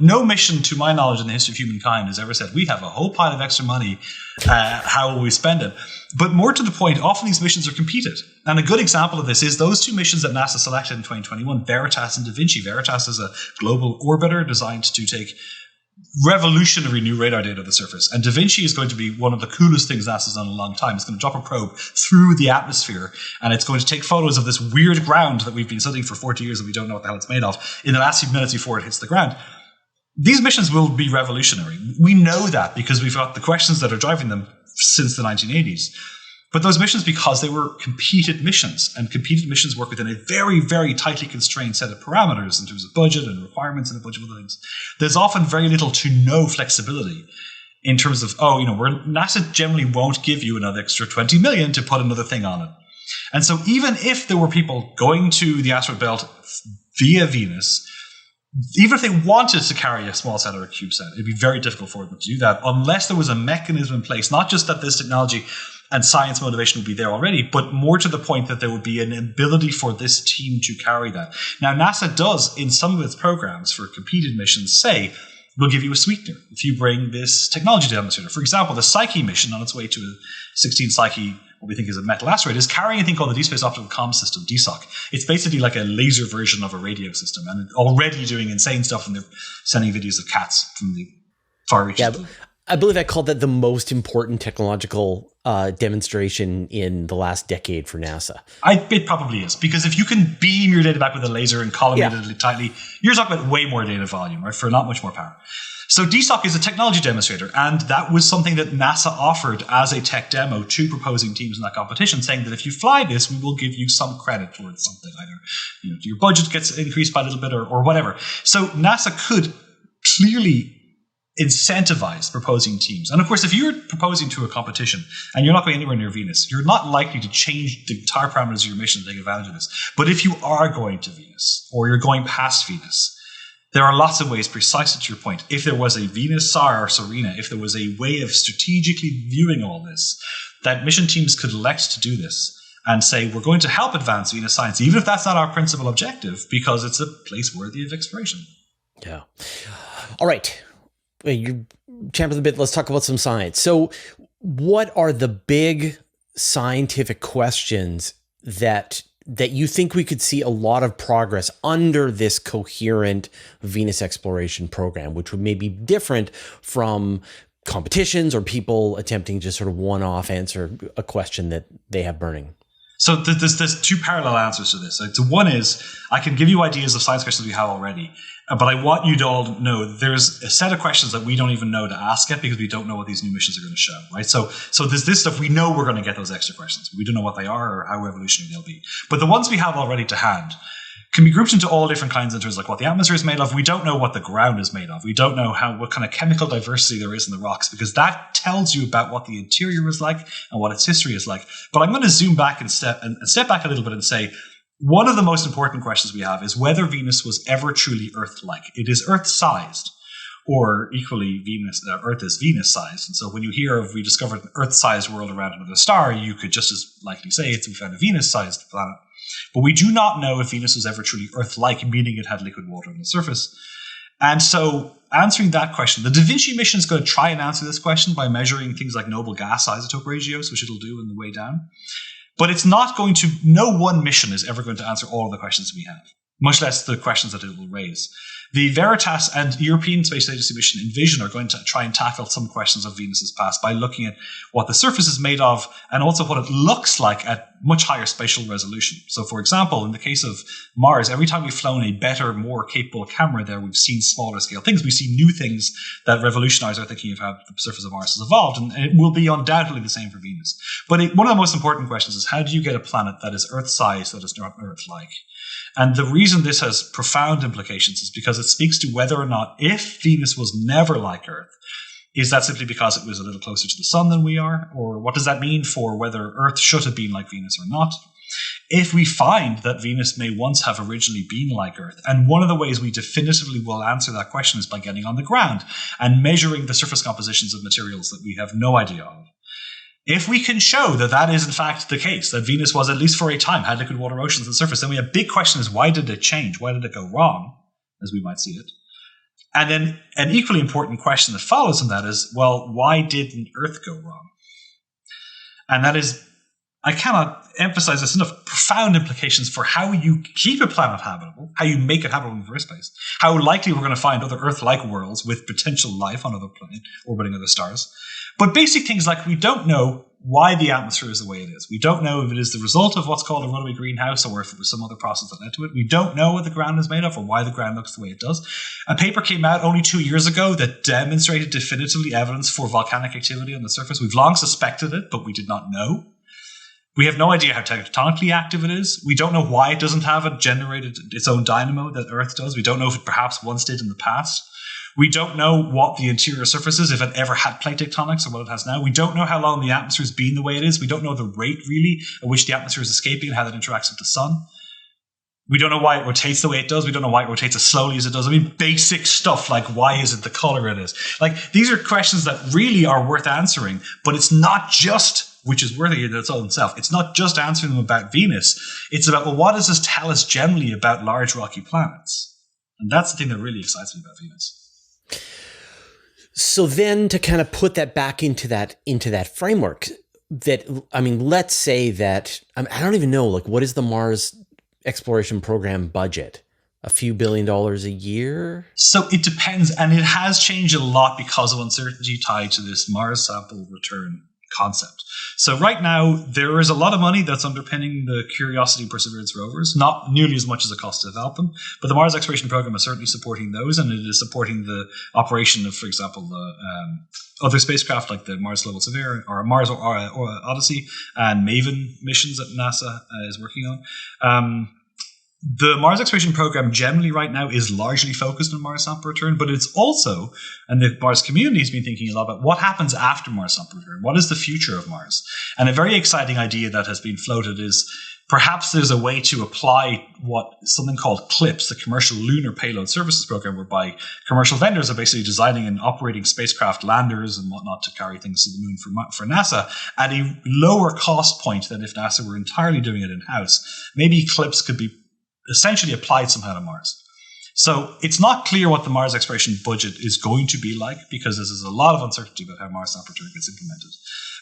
no mission to my knowledge in the history of humankind has ever said, we have a whole pile of extra money, how will we spend it? But more to the point, often these missions are competed. And a good example of this is those 2 missions that NASA selected in 2021, Veritas and Da Vinci. Veritas is a global orbiter designed to take revolutionary new radar data at the surface. And Da Vinci is going to be one of the coolest things NASA's done in a long time. It's going to drop a probe through the atmosphere, and it's going to take photos of this weird ground that we've been studying for 40 years and we don't know what the hell it's made of in the last few minutes before it hits the ground. These missions will be revolutionary. We know that because we've got the questions that are driving them since the 1980s. But those missions, because they were competed missions, and competed missions work within a very, very tightly constrained set of parameters in terms of budget and requirements and a bunch of other things, there's often very little to no flexibility in terms of, NASA generally won't give you another extra 20 million to put another thing on it. And so even if there were people going to the asteroid belt via Venus, even if they wanted to carry a small sat or a CubeSat, it'd be very difficult for them to do that unless there was a mechanism in place, not just that this technology and science motivation would be there already, but more to the point that there would be an ability for this team to carry that. Now, NASA does, in some of its programs for competed missions, say, we'll give you a sweetener if you bring this technology demonstrator. For example, the Psyche mission on its way to a 16 Psyche, what we think is a metal asteroid, is carrying a thing called the Deep Space Optical Comm System, DSOC. It's basically like a laser version of a radio system, and it's already doing insane stuff, and they're sending videos of cats from the far reaches. Yeah, I believe I called that the most important technological demonstration in the last decade for NASA. It probably is, because if you can beam your data back with a laser and collimate it tightly, you're talking about way more data volume, right, for not much more power. So DSOC is a technology demonstrator, and that was something that NASA offered as a tech demo to proposing teams in that competition, saying that if you fly this, we will give you some credit towards something, either your budget gets increased by a little bit or whatever. So NASA could clearly incentivize proposing teams. And of course, if you're proposing to a competition and you're not going anywhere near Venus, you're not likely to change the entire parameters of your mission to take advantage of this. But if you are going to Venus, or you're going past Venus, there are lots of ways, precisely to your point. If there was a Venus SAR or Serena, if there was a way of strategically viewing all this, that mission teams could elect to do this and say, we're going to help advance Venus science, even if that's not our principal objective, because it's a place worthy of exploration. Yeah. All right. You champion a bit. Let's talk about some science. So what are the big scientific questions that that you think we could see a lot of progress under this coherent Venus exploration program, which would maybe be different from competitions or people attempting to sort of one-off answer a question that they have burning? So there's two parallel answers to this. So one is, I can give you ideas of science questions we have already, but I want you to all know there's a set of questions that we don't even know to ask yet because we don't know what these new missions are going to show, right? So there's this stuff we know we're going to get those extra questions. We don't know what they are or how revolutionary they'll be. But the ones we have already to hand can be grouped into all different kinds in terms of like what the atmosphere is made of. We don't know what the ground is made of. We don't know what kind of chemical diversity there is in the rocks, because that tells you about what the interior is like and what its history is like. But I'm going to zoom back and step back a little bit and say, one of the most important questions we have is whether Venus was ever truly Earth-like. It is Earth-sized, or equally Earth is Venus-sized. And so when you hear of we discovered an Earth-sized world around another star, you could just as likely say we found a Venus-sized planet. But we do not know if Venus was ever truly Earth-like, meaning it had liquid water on the surface. And so answering that question, the Da Vinci mission is going to try and answer this question by measuring things like noble gas isotope ratios, which it'll do on the way down. But it's not going to, no one mission is ever going to answer all of the questions we have, much less the questions that it will raise. The Veritas and European Space Agency mission Envision are going to try and tackle some questions of Venus's past by looking at what the surface is made of and also what it looks like at much higher spatial resolution. So, for example, in the case of Mars, every time we've flown a better, more capable camera there, we've seen smaller scale things. We see new things that revolutionize our thinking of how the surface of Mars has evolved, and it will be undoubtedly the same for Venus. But one of the most important questions is, how do you get a planet that is Earth-sized, that is not Earth-like? And the reason this has profound implications is because it speaks to whether or not, if Venus was never like Earth, is that simply because it was a little closer to the sun than we are? Or what does that mean for whether Earth should have been like Venus or not? If we find that Venus may once have originally been like Earth, and one of the ways we definitively will answer that question is by getting on the ground and measuring the surface compositions of materials that we have no idea of. If we can show that that is in fact the case, that Venus was, at least for a time, had liquid water oceans on the surface, then we have big questions: why did it change? Why did it go wrong, as we might see it? And then an equally important question that follows from that is, well, why didn't Earth go wrong? And that is, I cannot emphasize this enough, profound implications for how you keep a planet habitable, how you make it habitable in the first place, how likely we're going to find other Earth-like worlds with potential life on other planets orbiting other stars. But basic things like, we don't know why the atmosphere is the way it is. We don't know if it is the result of what's called a runaway greenhouse or if it was some other process that led to it. We don't know what the ground is made of or why the ground looks the way it does. A paper came out only 2 years ago that demonstrated definitively evidence for volcanic activity on the surface. We've long suspected it, but we did not know. We have no idea how tectonically active it is. We don't know why it doesn't have generated its own dynamo that Earth does. We don't know if it perhaps once did in the past. We don't know what the interior surface is, if it ever had plate tectonics or what it has now. We don't know how long the atmosphere has been the way it is. We don't know the rate, really, at which the atmosphere is escaping and how that interacts with the sun. We don't know why it rotates the way it does. We don't know why it rotates as slowly as it does. I mean, basic stuff like, why is it the color it is? Like, these are questions that really are worth answering, but it's not just, which is worthy in its own self, it's not just answering them about Venus. It's about, well, what does this tell us generally about large rocky planets? And that's the thing that really excites me about Venus. So then, to kind of put that back into that framework, that, I mean, let's say that, I don't even know, like, what is the Mars exploration program budget? A few $1 billion a year? So it depends, and it has changed a lot because of uncertainty tied to this Mars sample return concept. So right now, there is a lot of money that's underpinning the Curiosity and Perseverance rovers, not nearly as much as it costs to develop them, but the Mars exploration program is certainly supporting those, and it is supporting the operation of, for example, other spacecraft like the Mars Global Surveyor or Mars or Odyssey and MAVEN missions that NASA is working on. The Mars exploration program generally right now is largely focused on Mars sample return, but it's also, and the Mars community has been thinking a lot about what happens after Mars sample return. What is the future of Mars? And a very exciting idea that has been floated is perhaps there's a way to apply what something called CLPS, the Commercial Lunar Payload Services Program, whereby commercial vendors are basically designing and operating spacecraft landers and whatnot to carry things to the moon for NASA at a lower cost point than if NASA were entirely doing it in-house. Maybe CLPS could be essentially applied somehow to Mars. So it's not clear what the Mars exploration budget is going to be like, because there's a lot of uncertainty about how Mars Sample Return gets implemented.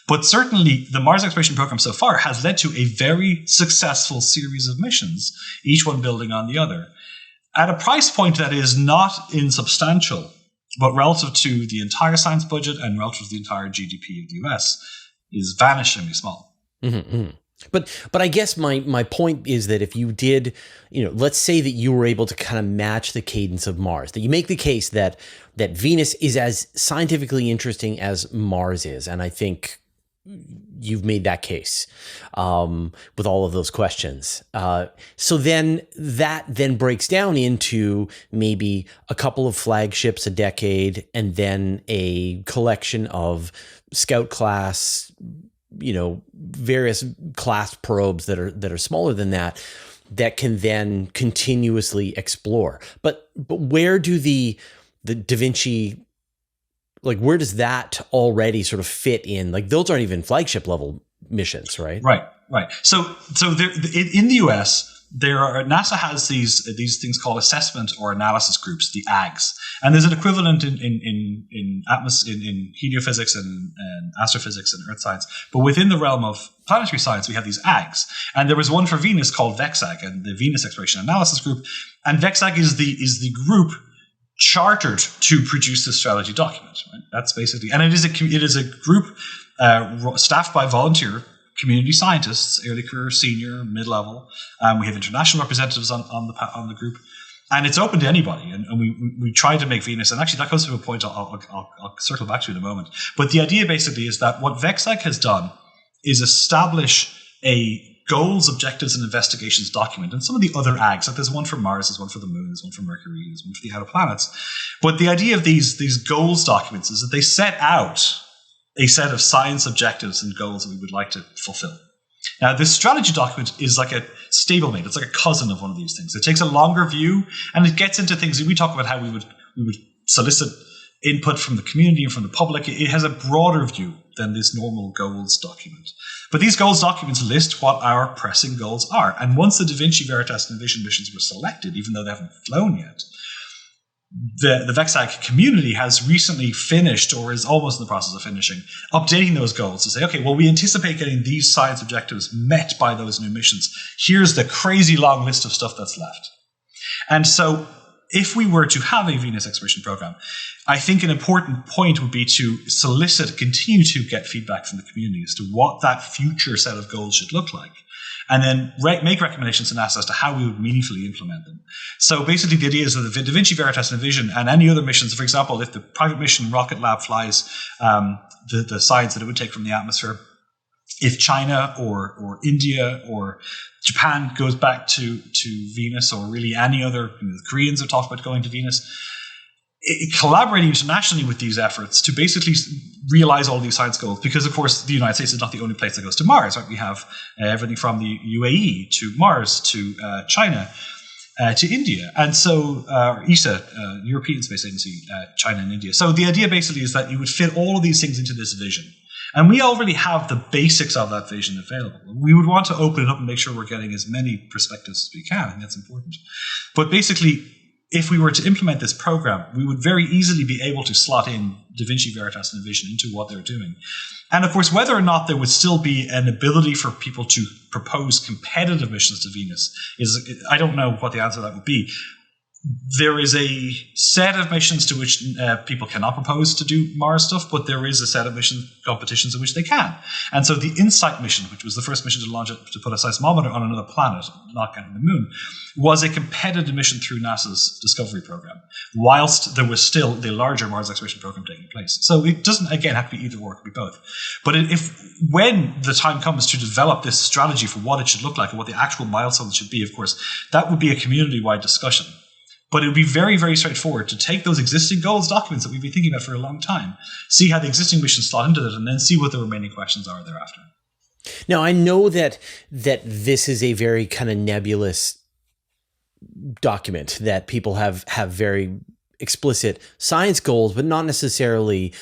But certainly the Mars exploration program so far has led to a very successful series of missions, each one building on the other, at a price point that is not insubstantial, but relative to the entire science budget and relative to the entire GDP of the US is vanishingly small. Mm-hmm. But I guess my point is that if you did, let's say that you were able to kind of match the cadence of Mars, that you make the case that Venus is as scientifically interesting as Mars is, and I think you've made that case with all of those questions. So then that breaks down into maybe a couple of flagships a decade, and then a collection of Scout class, various class probes that are smaller than that can then continuously explore. But where do the Da Vinci, where does that already sort of fit in? Those aren't even flagship level missions, right? Right. So there, in the US, NASA has these things called assessment or analysis groups, the AGs, and there's an equivalent in heliophysics and astrophysics and earth science. But within the realm of planetary science, we have these AGs, and there was one for Venus called VEXAG, and the Venus Exploration Analysis Group. And VEXAG is the group chartered to produce this strategy document. Right? That's basically, and it is a group staffed by volunteer community scientists, early career, senior, mid-level. We have international representatives on the group, and it's open to anybody. And we try to make Venus, and actually that goes to a point I'll circle back to in a moment. But the idea basically is that what VEXAG has done is establish a goals, objectives, and investigations document. And some of the other AGs, like there's one for Mars, there's one for the Moon, there's one for Mercury, there's one for the outer planets. But the idea of these goals documents is that they set out a set of science objectives and goals that we would like to fulfill. Now, this strategy document is like a stablemate. It's like a cousin of one of these things. It takes a longer view, and it gets into things. We talk about how we would solicit input from the community and from the public. It has a broader view than this normal goals document. But these goals documents list what our pressing goals are. And once the Da Vinci, Veritas, and Vision missions were selected, even though they haven't flown yet, the VEXAG community has recently finished, or is almost in the process of finishing, updating those goals to say, okay, well, we anticipate getting these science objectives met by those new missions. Here's the crazy long list of stuff that's left. And so if we were to have a Venus exploration program, I think an important point would be to continue to get feedback from the community as to what that future set of goals should look like, and then make recommendations to NASA as to how we would meaningfully implement them. So basically the idea is that the Da Vinci, Veritas, and Vision, and any other missions, for example, if the private mission Rocket Lab flies the science that it would take from the atmosphere, if China or India or Japan goes back to Venus, or really any other, the Koreans have talked about going to Venus, collaborating internationally with these efforts to basically realize all these science goals, because of course the United States is not the only place that goes to Mars, right? We have everything from the UAE to Mars to China to India, and so ESA, European Space Agency, China and India. So the idea basically is that you would fit all of these things into this vision. And we already have the basics of that vision available. We would want to open it up and make sure we're getting as many perspectives as we can, and that's important. But basically, if we were to implement this program, we would very easily be able to slot in Da Vinci, Veritas, and Vision into what they're doing. And of course, whether or not there would still be an ability for people to propose competitive missions to Venus, I don't know what the answer to that would be. There is a set of missions to which people cannot propose to do Mars stuff, but there is a set of mission competitions in which they can. And so the InSight mission, which was the first mission to launch it, to put a seismometer on another planet, not counting the Moon, was a competitive mission through NASA's Discovery program, whilst there was still the larger Mars exploration program taking place. So it doesn't, again, have to be either or, it could be both. But when the time comes to develop this strategy for what it should look like and what the actual milestones should be, of course, that would be a community-wide discussion. But it would be very, very straightforward to take those existing goals documents that we've been thinking about for a long time, see how the existing missions slot into it, and then see what the remaining questions are thereafter. Now, I know that this is a very kind of nebulous document, that people have very explicit science goals, but not necessarily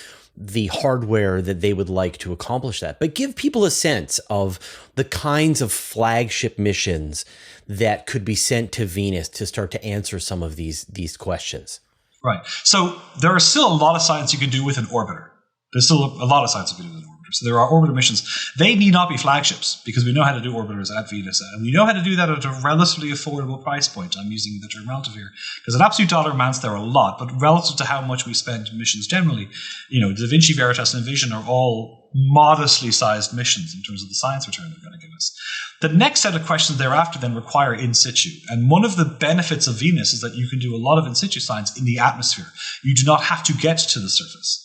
the hardware that they would like to accomplish that. But give people a sense of the kinds of flagship missions that could be sent to Venus to start to answer some of these questions. Right. So there are still a lot of science you can do with an orbiter. There's still a lot of science you can do with an orbiter. So there are orbiter missions. They need not be flagships because we know how to do orbiters at Venus. And we know how to do that at a relatively affordable price point. I'm using the term relative here because in absolute dollar amounts, there are a lot. But relative to how much we spend in missions generally, Da Vinci, Veritas, and Vision are all modestly sized missions in terms of the science return they're going to give us. The next set of questions thereafter then require in situ. And one of the benefits of Venus is that you can do a lot of in situ science in the atmosphere. You do not have to get to the surface,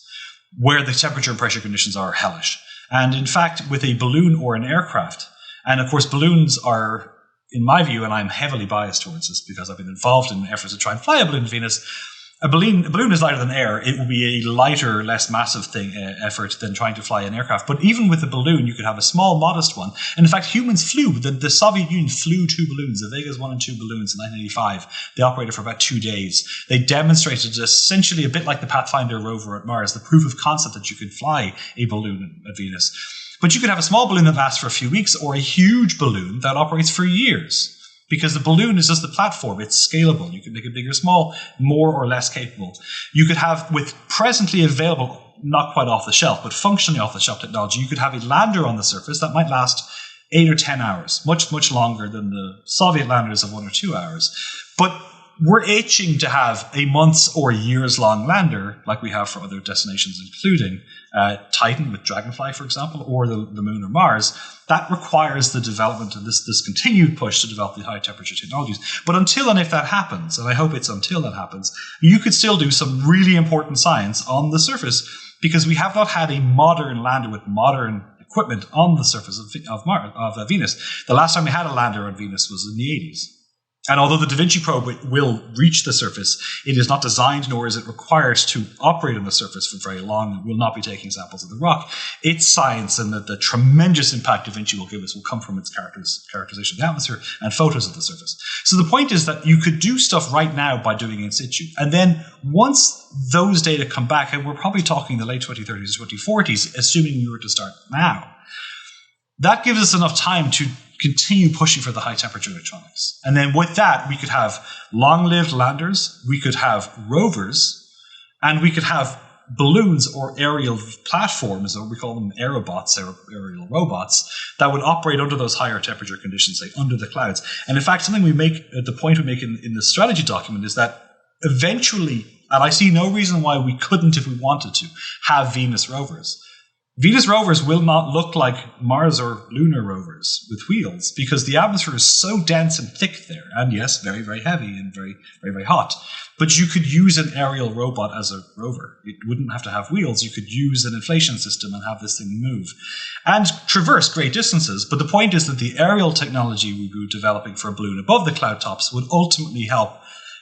where the temperature and pressure conditions are hellish. And in fact, with a balloon or an aircraft, and of course balloons are, in my view, and I'm heavily biased towards this because I've been involved in efforts to try and fly a balloon to Venus, a balloon is lighter than air. It will be a lighter, less massive effort than trying to fly an aircraft. But even with a balloon, you could have a small, modest one. And in fact, humans flew. The Soviet Union flew 2 balloons, the Vegas 1 and 2 balloons in 1985. They operated for about 2 days. They demonstrated essentially a bit like the Pathfinder rover at Mars, the proof of concept that you could fly a balloon at Venus. But you could have a small balloon that lasts for a few weeks or a huge balloon that operates for years. Because the balloon is just the platform. It's scalable. You can make it big or small, more or less capable. You could have, with presently available, not quite off the shelf, but functionally off the shelf technology, you could have a lander on the surface that might last 8 or 10 hours, much, much longer than the Soviet landers of 1 or 2 hours. But we're itching to have a months or years long lander like we have for other destinations, including Titan with Dragonfly, for example, or the Moon or Mars. That requires the development of this continued push to develop the high temperature technologies. But until and if that happens, and I hope it's until that happens, you could still do some really important science on the surface because we have not had a modern lander with modern equipment on the surface of Venus. The last time we had a lander on Venus was in the 80s. And although the Da Vinci probe will reach the surface, it is not designed nor is it required to operate on the surface for very long. It will not be taking samples of the rock. Its science and the tremendous impact Da Vinci will give us will come from its characterization of the atmosphere and photos of the surface. So the point is that you could do stuff right now by doing in situ. And then once those data come back, and we're probably talking the late 2030s or 2040s, assuming we were to start now, that gives us enough time to continue pushing for the high temperature electronics. And then with that, we could have long-lived landers, we could have rovers, and we could have balloons or aerial platforms, or we call them aerobots, aerial robots, that would operate under those higher temperature conditions, say under the clouds. And in fact, something we make, the point we make in the strategy document is that eventually, and I see no reason why we couldn't, if we wanted to, have Venus rovers. Venus rovers will not look like Mars or lunar rovers with wheels because the atmosphere is so dense and thick there. And yes, very, very heavy and very, very, very hot. But you could use an aerial robot as a rover. It wouldn't have to have wheels. You could use an inflation system and have this thing move and traverse great distances. But the point is that the aerial technology we were developing for a balloon above the cloud tops would ultimately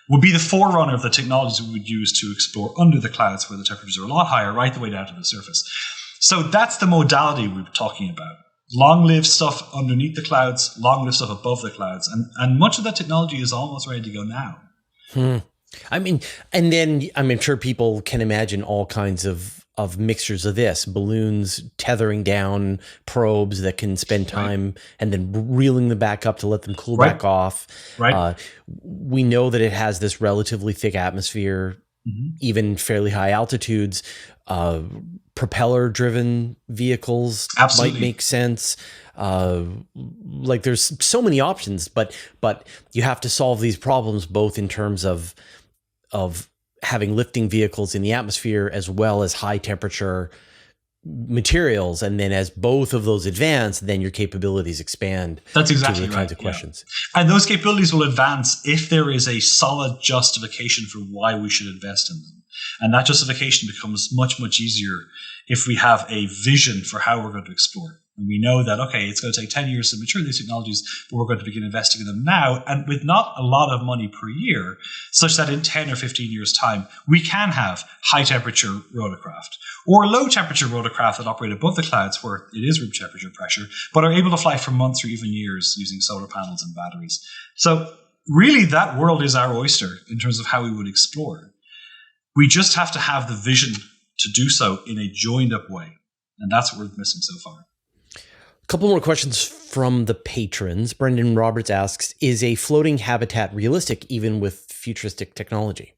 would be the forerunner of the technologies we would use to explore under the clouds where the temperatures are a lot higher, right the way down to the surface. So that's the modality we're talking about. Long-lived stuff underneath the clouds, long-lived stuff above the clouds. And much of that technology is almost ready to go now. I mean, and then I'm sure people can imagine all kinds of mixtures of this. Balloons tethering down probes that can spend time and then reeling them back up to let them cool back off. Right. We know that it has this relatively thick atmosphere, even fairly high altitudes. Propeller-driven vehicles might make sense. Like there's so many options, but you have to solve these problems both in terms of having lifting vehicles in the atmosphere as well as high temperature materials, and then as both of those advance, then your capabilities expand. That's exactly to the kinds of questions. And those capabilities will advance if there is a solid justification for why we should invest in them. And that justification becomes much, much easier if we have a vision for how we're going to explore. And we know that, okay, it's going to take 10 years to mature these technologies, but we're going to begin investing in them now, and with not a lot of money per year, such that in 10 or 15 years' time, we can have high-temperature rotorcraft or low-temperature rotorcraft that operate above the clouds where it is room temperature pressure, but are able to fly for months or even years using solar panels and batteries. So really, that world is our oyster in terms of how we would explore. We just have to have the vision to do so in a joined up way. And that's what we're missing so far. A couple more questions from the patrons. Brendan Roberts asks, is a floating habitat realistic even with futuristic technology?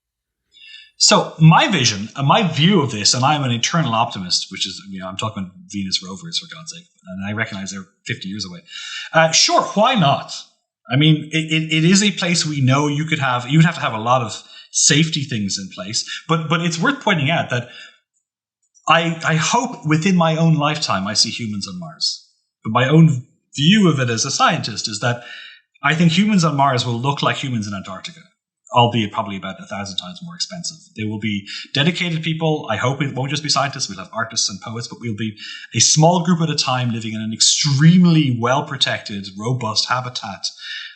So my vision and my view of this, and I'm an eternal optimist, which is, I'm talking about Venus rovers, for God's sake, and I recognize they're 50 years away. Sure, why not? I mean, it is a place we know you'd have to have a lot of safety things in place, but it's worth pointing out that I hope within my own lifetime I see humans on Mars. But my own view of it as a scientist is that I think humans on Mars will look like humans in Antarctica, albeit probably about 1,000 times more expensive. They will be dedicated people. I hope it won't just be scientists. We'll have artists and poets, but we'll be a small group at a time living in an extremely well-protected, robust habitat.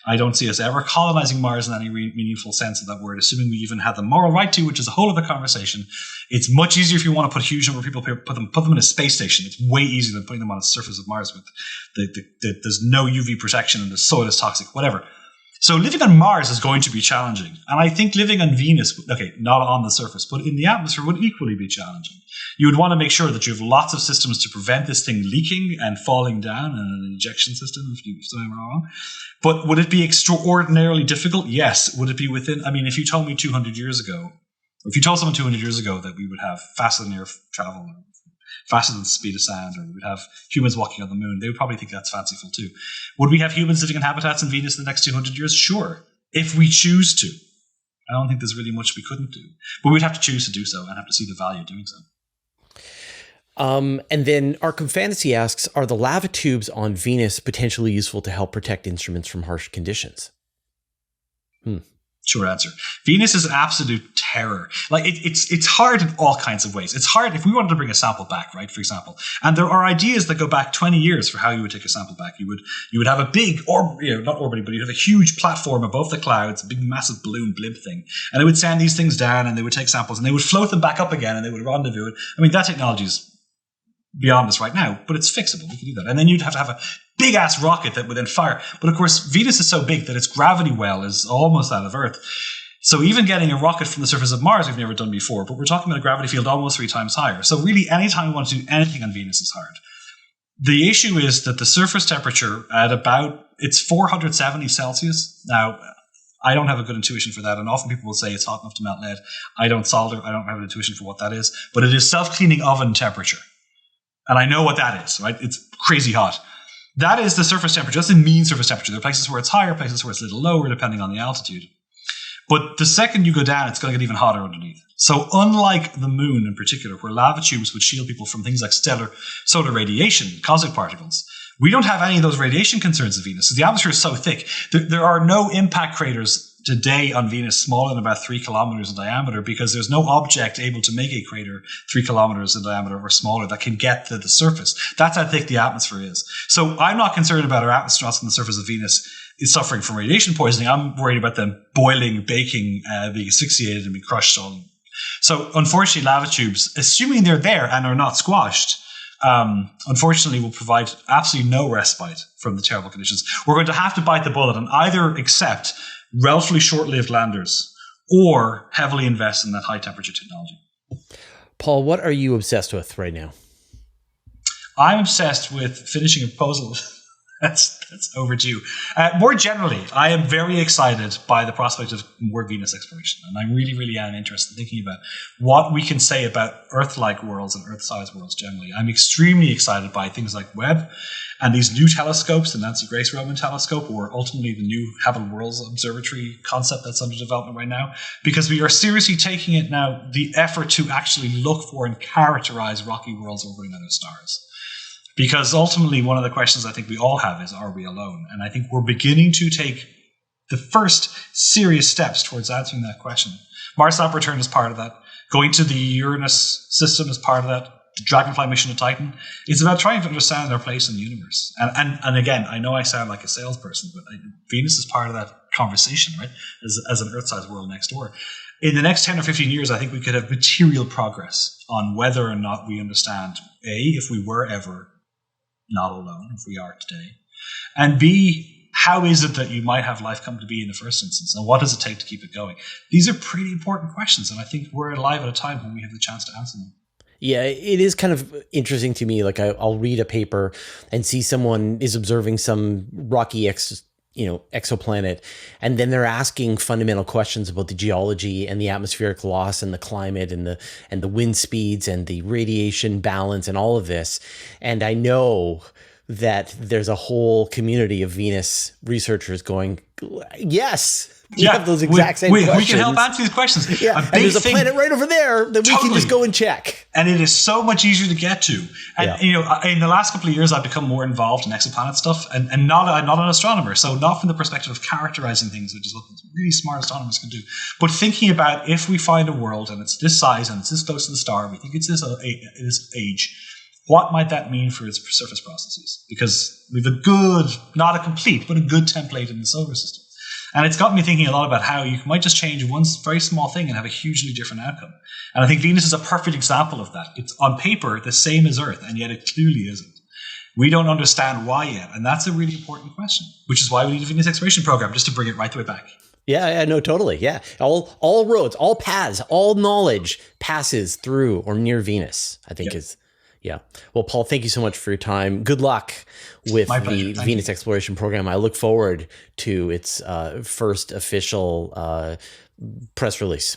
I don't see us ever colonizing Mars in any meaningful sense of that word, assuming we even had the moral right to, which is a whole other conversation. It's much easier if you want to put a huge number of people, put them in a space station. It's way easier than putting them on the surface of Mars with there's no UV protection and the soil is toxic, whatever. So living on Mars is going to be challenging. And I think living on Venus, okay, not on the surface, but in the atmosphere would equally be challenging. You would want to make sure that you have lots of systems to prevent this thing leaking and falling down, and an injection system if I'm wrong. But would it be extraordinarily difficult? Yes. Would it be within, if you told me 200 years ago, or if you told someone 200 years ago that we would have faster than air travel, or faster than the speed of sound, or we would have humans walking on the moon, they would probably think that's fanciful too. Would we have humans living in habitats on Venus in the next 200 years? Sure, if we choose to. I don't think there's really much we couldn't do. But we'd have to choose to do so and have to see the value of doing so. And then Arkham Fantasy asks, are the lava tubes on Venus potentially useful to help protect instruments from harsh conditions? Short answer. Venus is absolute terror. Like it's hard in all kinds of ways. It's hard if we wanted to bring a sample back, right? For example, and there are ideas that go back 20 years for how you would take a sample back. You would have a big not orbiting, but you'd have a huge platform above the clouds, a big massive balloon blimp thing, and it would send these things down, and they would take samples, and they would float them back up again, and they would rendezvous it. That technology is beyond us right now, but it's fixable. We can do that. And then you'd have to have a big ass rocket that would then fire. But of course, Venus is so big that its gravity well is almost out of Earth. So even getting a rocket from the surface of Mars, we've never done before, but we're talking about a gravity field almost 3 times higher. So really, anytime we want to do anything on Venus is hard. The issue is that the surface temperature at it's 470 Celsius. Now, I don't have a good intuition for that, and often people will say it's hot enough to melt lead. I don't solder. I don't have an intuition for what that is, but it is self-cleaning oven temperature. And I know what that is, right? It's crazy hot. That is the surface temperature. That's the mean surface temperature. There are places where it's higher, places where it's a little lower, depending on the altitude. But the second you go down, it's going to get even hotter underneath. So unlike the moon in particular, where lava tubes would shield people from things like solar radiation, cosmic particles, we don't have any of those radiation concerns of Venus. The atmosphere is so thick. There are no impact craters today on Venus smaller than about 3 kilometers in diameter, because there's no object able to make a crater 3 kilometers in diameter or smaller that can get to the surface. That's how thick the atmosphere is. So I'm not concerned about our astronauts on the surface of Venus is suffering from radiation poisoning. I'm worried about them boiling, baking, being asphyxiated and being crushed. So unfortunately, lava tubes, assuming they're there and are not squashed, unfortunately will provide absolutely no respite from the terrible conditions. We're going to have to bite the bullet and either accept relatively short-lived landers or heavily invest in that high-temperature technology. Paul, what are you obsessed with right now? I'm obsessed with finishing a proposal that's overdue. More generally, I am very excited by the prospect of more Venus exploration, and I really, really am interested in thinking about what we can say about Earth-like worlds and Earth-sized worlds generally. I'm extremely excited by things like Webb and these new telescopes, the Nancy Grace Roman telescope, or ultimately the new Habitable Worlds Observatory concept that's under development right now, because we are seriously taking it now, the effort to actually look for and characterize rocky worlds orbiting other stars. Because ultimately, one of the questions I think we all have is, are we alone? And I think we're beginning to take the first serious steps towards answering that question. Mars Sample Return is part of that. Going to the Uranus system is part of that. The Dragonfly mission to Titan. It's about trying to understand our place in the universe. And again, I know I sound like a salesperson, but Venus is part of that conversation, right? As an Earth-sized world next door. In the next 10 or 15 years, I think we could have material progress on whether or not we understand, A, if we were ever not alone, if we are today, and B, how is it that you might have life come to be in the first instance, and what does it take to keep it going? These are pretty important questions, and I think we're alive at a time when we have the chance to answer them. Yeah, it is kind of interesting to me. Like I'll read a paper and see someone is observing some rocky exoplanet, and then they're asking fundamental questions about the geology and the atmospheric loss and the climate and the wind speeds and the radiation balance and all of this. And I know that there's a whole community of Venus researchers going, yes. We have those exact same questions. We can help answer these questions. Yeah, and there's a planet right over there that we can just go and check. And it is so much easier to get to. And, in the last couple of years, I've become more involved in exoplanet stuff. And I'm not an astronomer, so not from the perspective of characterizing things, which is what really smart astronomers can do. But thinking about if we find a world and it's this size and it's this close to the star, we think it's this age, what might that mean for its surface processes? Because we have a good, not a complete, but a good template in the solar system. And it's got me thinking a lot about how you might just change one very small thing and have a hugely different outcome. And I think Venus is a perfect example of that. It's on paper the same as Earth, and yet it clearly isn't. We don't understand why yet, and that's a really important question, which is why we need a Venus exploration program, just to bring it right the way back. Yeah, no, totally. Yeah. All roads, all paths, all knowledge passes through or near Venus, I think is. Yeah. Well, Paul, thank you so much for your time. Good luck with the Venus exploration program. I look forward to its first official press release.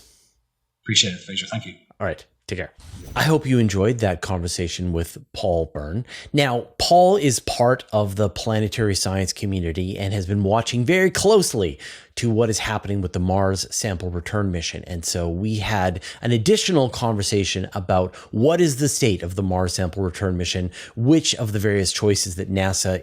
Appreciate it, Fraser. Thank you. All right. Take care. I hope you enjoyed that conversation with Paul Byrne. Now, Paul is part of the planetary science community and has been watching very closely to what is happening with the Mars sample return mission. And so we had an additional conversation about what is the state of the Mars sample return mission, which of the various choices that NASA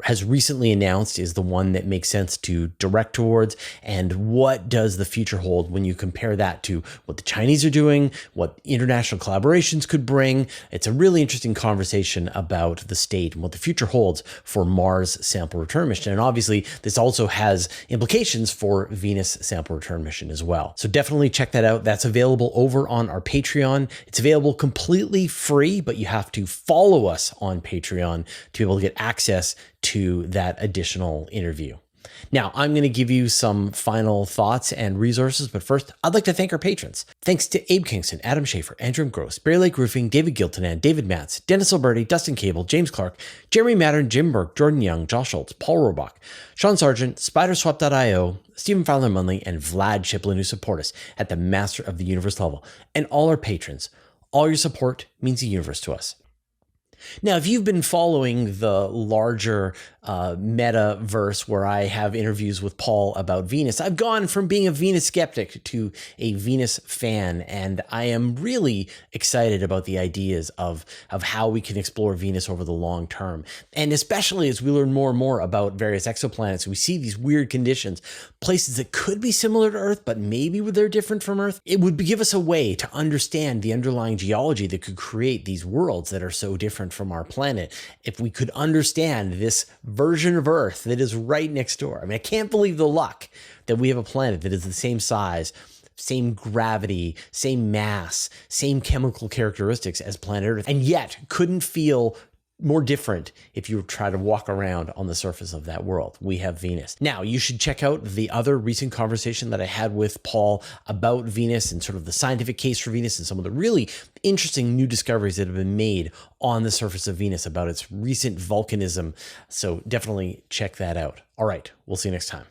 has recently announced is the one that makes sense to direct towards, and what does the future hold when you compare that to what the Chinese are doing, what international collaborations could bring. It's a really interesting conversation about the state and what the future holds for Mars sample return mission. And obviously, this also has implications for Venus sample return mission as well. So definitely check that out. That's available over on our Patreon. It's available completely free, but you have to follow us on Patreon to be able to get access to that additional interview. Now, I'm going to give you some final thoughts and resources, but first, I'd like to thank our patrons. Thanks to Abe Kingston, Adam Schaefer, Andrew Gross, Bear Lake Roofing, David Giltonan, David Matz, Dennis Alberti, Dustin Cable, James Clark, Jeremy Mattern, Jim Burke, Jordan Young, Josh Schultz, Paul Rohrbach, Sean Sargent, Spiderswap.io, Stephen Fowler Munley, and Vlad Chiplin, who support us at the Master of the Universe level. And all our patrons, all your support means the universe to us. Now, if you've been following the larger metaverse where I have interviews with Paul about Venus, I've gone from being a Venus skeptic to a Venus fan, and I am really excited about the ideas of how we can explore Venus over the long term. And especially as we learn more and more about various exoplanets, we see these weird conditions, places that could be similar to Earth, but maybe they're different from Earth. It would give us a way to understand the underlying geology that could create these worlds that are so different from our planet. If we could understand this version of Earth that is right next door. I mean, I can't believe the luck that we have a planet that is the same size, same gravity, same mass, same chemical characteristics as planet Earth, and yet couldn't feel more different if you try to walk around on the surface of that world. We have Venus. Now, you should check out the other recent conversation that I had with Paul about Venus and sort of the scientific case for Venus and some of the really interesting new discoveries that have been made on the surface of Venus about its recent volcanism. So definitely check that out. All right, we'll see you next time.